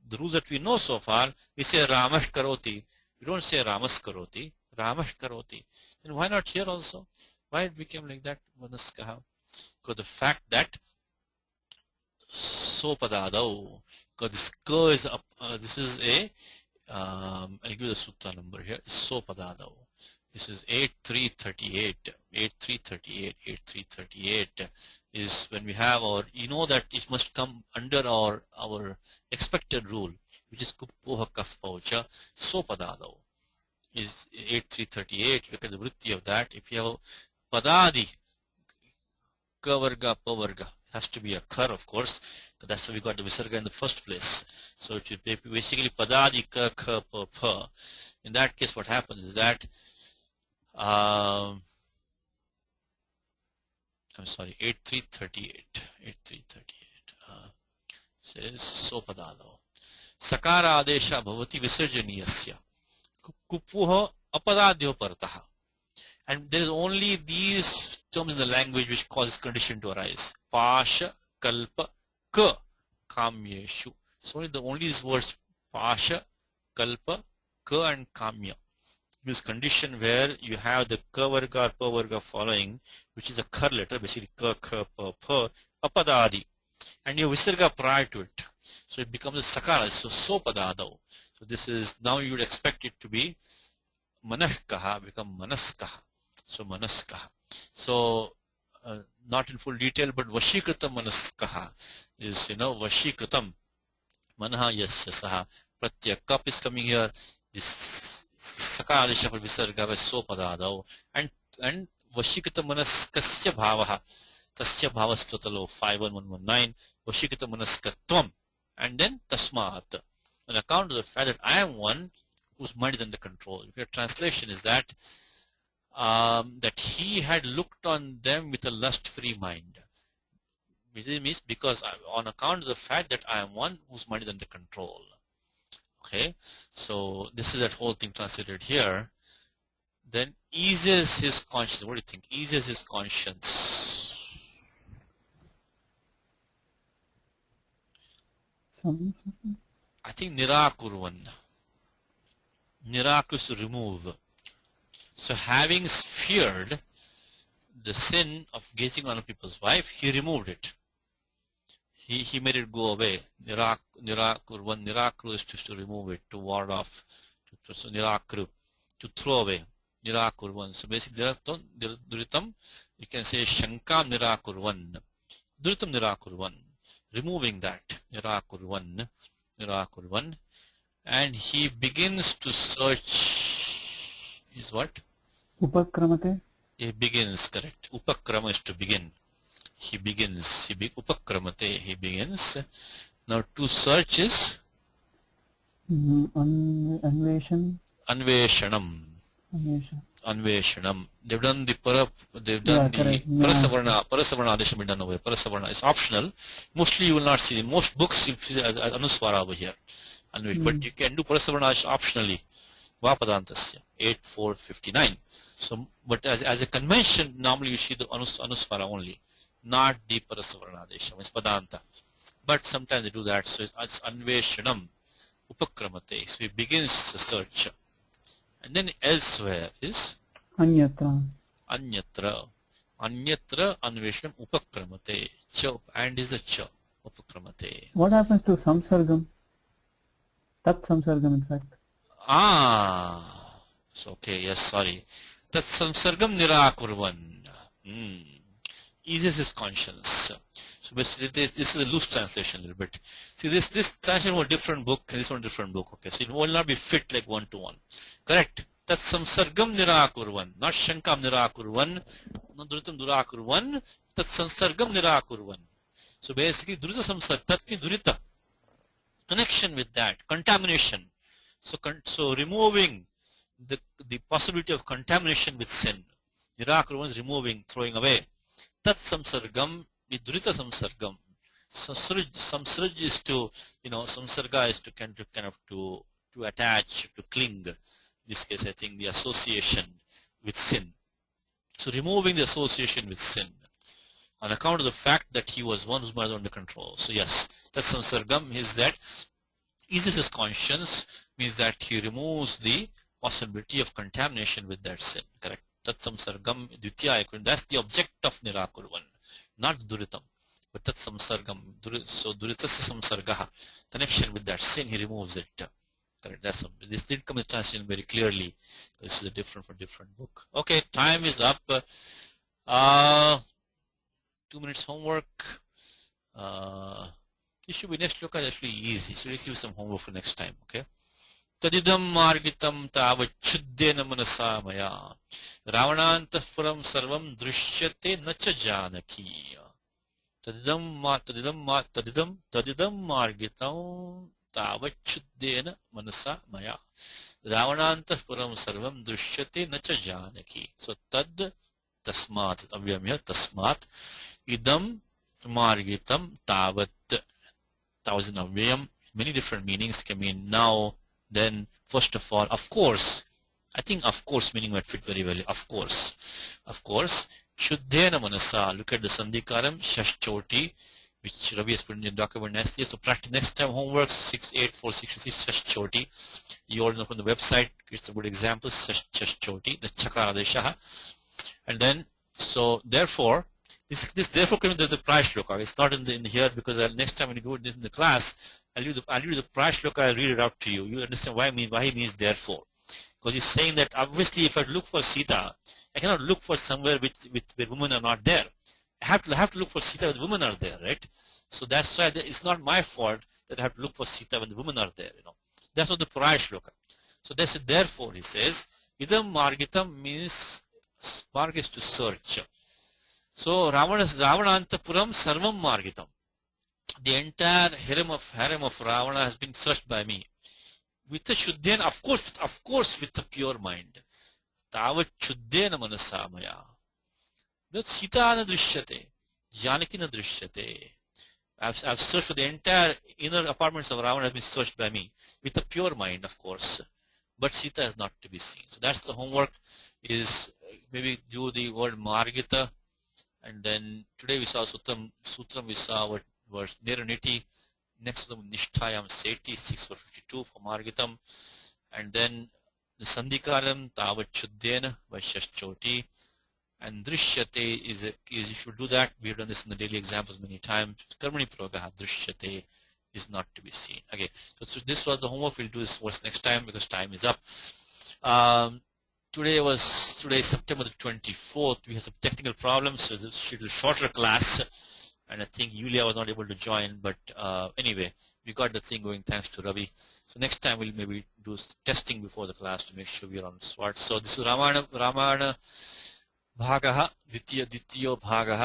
A: the rules that we know so far, we say Ramash Karoti. We don't say Ramas Karoti. Ramash Karoti. Then why not here also? Why it became like that? Manaskaha. Because the fact that Sopadadau, because this K is up, this is a, I'll give you the sutta number here, Sopadadau. This is 8338. 8338 is when we have our, that it must come under our expected rule, which is Kuppoha Kaf Paucha, Sopadadau. Is 8338. Look at the vritti of that. If you have Padadi, Kavarga, Pavarga, has to be a Kar, of course. That's why we got the Visarga in the first place. So it should be basically Padadi, Ka, Ka, Pa, Pa. In that case, what happens is that, I'm sorry, 8338. 8338. Says Sopadado. Sakara Adesha Bhavati Visarjaniyasya. Kupuha Apadadyo Partaha. And there is only these terms in the language which causes condition to arise. Pasha, Kalpa, Ka, Kamyeshu. So only these words Pasha, Kalpa, Ka and Kamya. This condition where you have the Ka Varga or Pa Varga following, which is a Kar letter, basically Ka, Ka, Pa, Pa, Apadadi. And you Visarga prior to it. So it becomes a Sakara, so Sopadadau. So this is, now you would expect it to be Manashkaha, become Manaskaha. So Manaskaha. So not in full detail, but Vashikritam Manaskaha is, Vashikritam Manaha Yasya Saha. Pratyaya Kap is coming here. This Sakara Adesha for Visarga by Sopadadau. And Vashikritam Manaskasya Bhavaha. Tasya Bhavastvatalo 51119. Vashikritam Manaskatvam. And then Tasmat. On account of the fact that I am one whose mind is under control. Your translation is that that he had looked on them with a lust-free mind. Which means because on account of the fact that I am one whose mind is under control. Okay, so this is that whole thing translated here. Then eases his conscience. What do you think? Eases his conscience. I think Nirakurvan. Nirakur is to remove. So having feared the sin of gazing on a people's wife, he removed it. He made it go away. Nirakurvan, Nirakru is to remove it, to ward off. So Nirakru, to throw away. Nirakurvan. So basically, Duritam, you can say Shankam Nirakurvan. Duritam Nirakurvan. Removing that. Nirakurvan. Nirakurvan. And he begins to search is what?
B: Upakramate.
A: He begins, correct. Upakrama is to begin. He begins. Upakramate, he begins. Now to search is
B: Anveshan.
A: Anveshanam. Anveshanam. They've done the Parasavarna Adesham is done away. Parasavarna is optional. Mostly you will not see. In most books you see as Anuswara over here. But you can do Parasavarna optionally. Vapadantasya. 8459. So, but as a convention, normally you see the Anuswara only, not the Parasavarna Adesham. It's Padanta. But sometimes they do that. So it's Anveshanam. Upakramate. So he begins the search. And then elsewhere is
B: Anyatra.
A: Anyatra. Anyatra Anveshanam Upakramate. Cha. And is a cha. Upakramate.
B: What happens to samsargam? Tat samsargam, in fact.
A: So okay, yes, sorry. Tat samsargam nirakurvan. Eases his conscience. So basically this is a loose translation a little bit. See, this translation was a different book, and this one different book. Okay, so it will not be fit like one to one. Correct. Tat samsargam nirakurvan. Not shankam nirakurvan. Not duritam durakurvan. Tat samsargam nirakurvan. So basically durita samsargam. Tat means durita. Connection with that. Contamination. So removing the possibility of contamination with sin. Nirakurvan is removing, throwing away. Tat samsargam is durita samsargam. Samsarg is to, samsarga is to kind of to attach, to cling. In this case, I think the association with sin. So removing the association with sin on account of the fact that he was one who's under control. So yes, tat samsargam is that eases his conscience, means that he removes the possibility of contamination with that sin. Correct. Tat samsargam dvitiya. That's the object of nirakurvan, not duritam. But tat samsargam, so duritasya samsargaha, connection with that sin, he removes it. Correct. This did come in translation very clearly. This is a different book. Okay, time is up. 2 minutes homework. This should be next look at actually easy. So let's give some homework for next time. Okay. Tadidam margitam tavachuddena manasa maya ravanantapuram sarvam drishyate nacha janaki. Tadidam margitam tavachuddena manasa maya ravanantapuram sarvam drishyate nacha janaki. So tad tasmat avyamya tasmat idam margitam tavat. Thousand avyam. Many different meanings can mean now. Then, first of all, of course, I think of course meaning might fit very well. Of course, Shuddhena manasa. Look at the Sandhikaram, Shashchoti, which Ravi has put in the document next year. So practice next time homework 68466 Shashchoti. You all know from the website. It's a good example. Shashchoti, the Chakara Deshaha. And then, so therefore, this therefore comes to the prior shloka. It's not in here because next time when you do this in the class, I'll read the prior shloka. I'll read it out to you. You understand why he means therefore, because he's saying that obviously if I look for Sita, I cannot look for somewhere where women are not there. I have to look for Sita when the women are there, right? So that's why it's not my fault that I have to look for Sita when the women are there. That's what the prior shloka. So that's it. Therefore, he says, idam margitam means marg is to search. So Ravanantapuram sarvam margitam. The entire harem of Ravana has been searched by me. With a shuddhena, of course with a pure mind. Tavat shuddhena manasamaya. Not Sita na drishyate. Janaki na drishyate. I've searched for the entire inner apartments of Ravana has been searched by me. With a pure mind, of course. But Sita is not to be seen. So that's the homework, is maybe do the word margita. And then today we saw Sutram, we saw what was Niraniti, next to them Nishtayam Seti, 6/52 for Margitam, and then the Sandhikaram Tavat Shuddhena by Shashchoti, and Drishyate is you should do that. We have done this in the daily examples many times. Karmani Pragaha Drishyate is not to be seen. Okay, so this was the homework. We'll do this first next time because time is up. Today is September the 24th. We have some technical problems, so this is a shorter class, and I think Yulia was not able to join. But anyway, we got the thing going thanks to Ravi. So next time we'll maybe do testing before the class to make sure we are on SWAT. So this is Ramayana भागः द्वितीयो भागः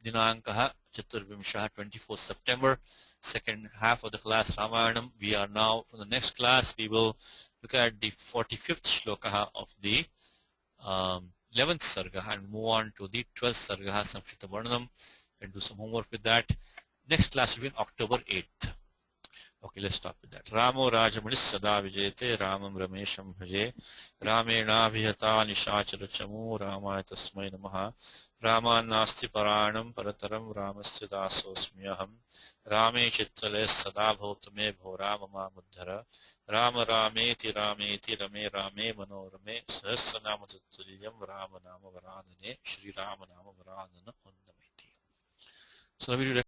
A: दिनाङ्कः 24 September, second half of the class Ramayanam. We are now, for the next class, we will look at the 45th shloka of the 11th sarga and move on to the 12th sarga, Samshita Varnam, and do some homework with that. Next class will be on October 8th. Okay, let's start with that. Ramo Rajamanis Sada Vijayate Ramam Ramesham Bhaje Ramena Vihata Nishachara Chamu Ramaya Tasmai Namaha Rama Nasti Paranam Parataram Ramasya Dasosmyaham Rame Chittale Sada Bhautame Bho Rama Muddhara Rama Rameti Rameti Rame Rame Manorame Sahasranama Tutulyam Rama Nama Varadane Shri Rama Nama Varadana Undameti. So we do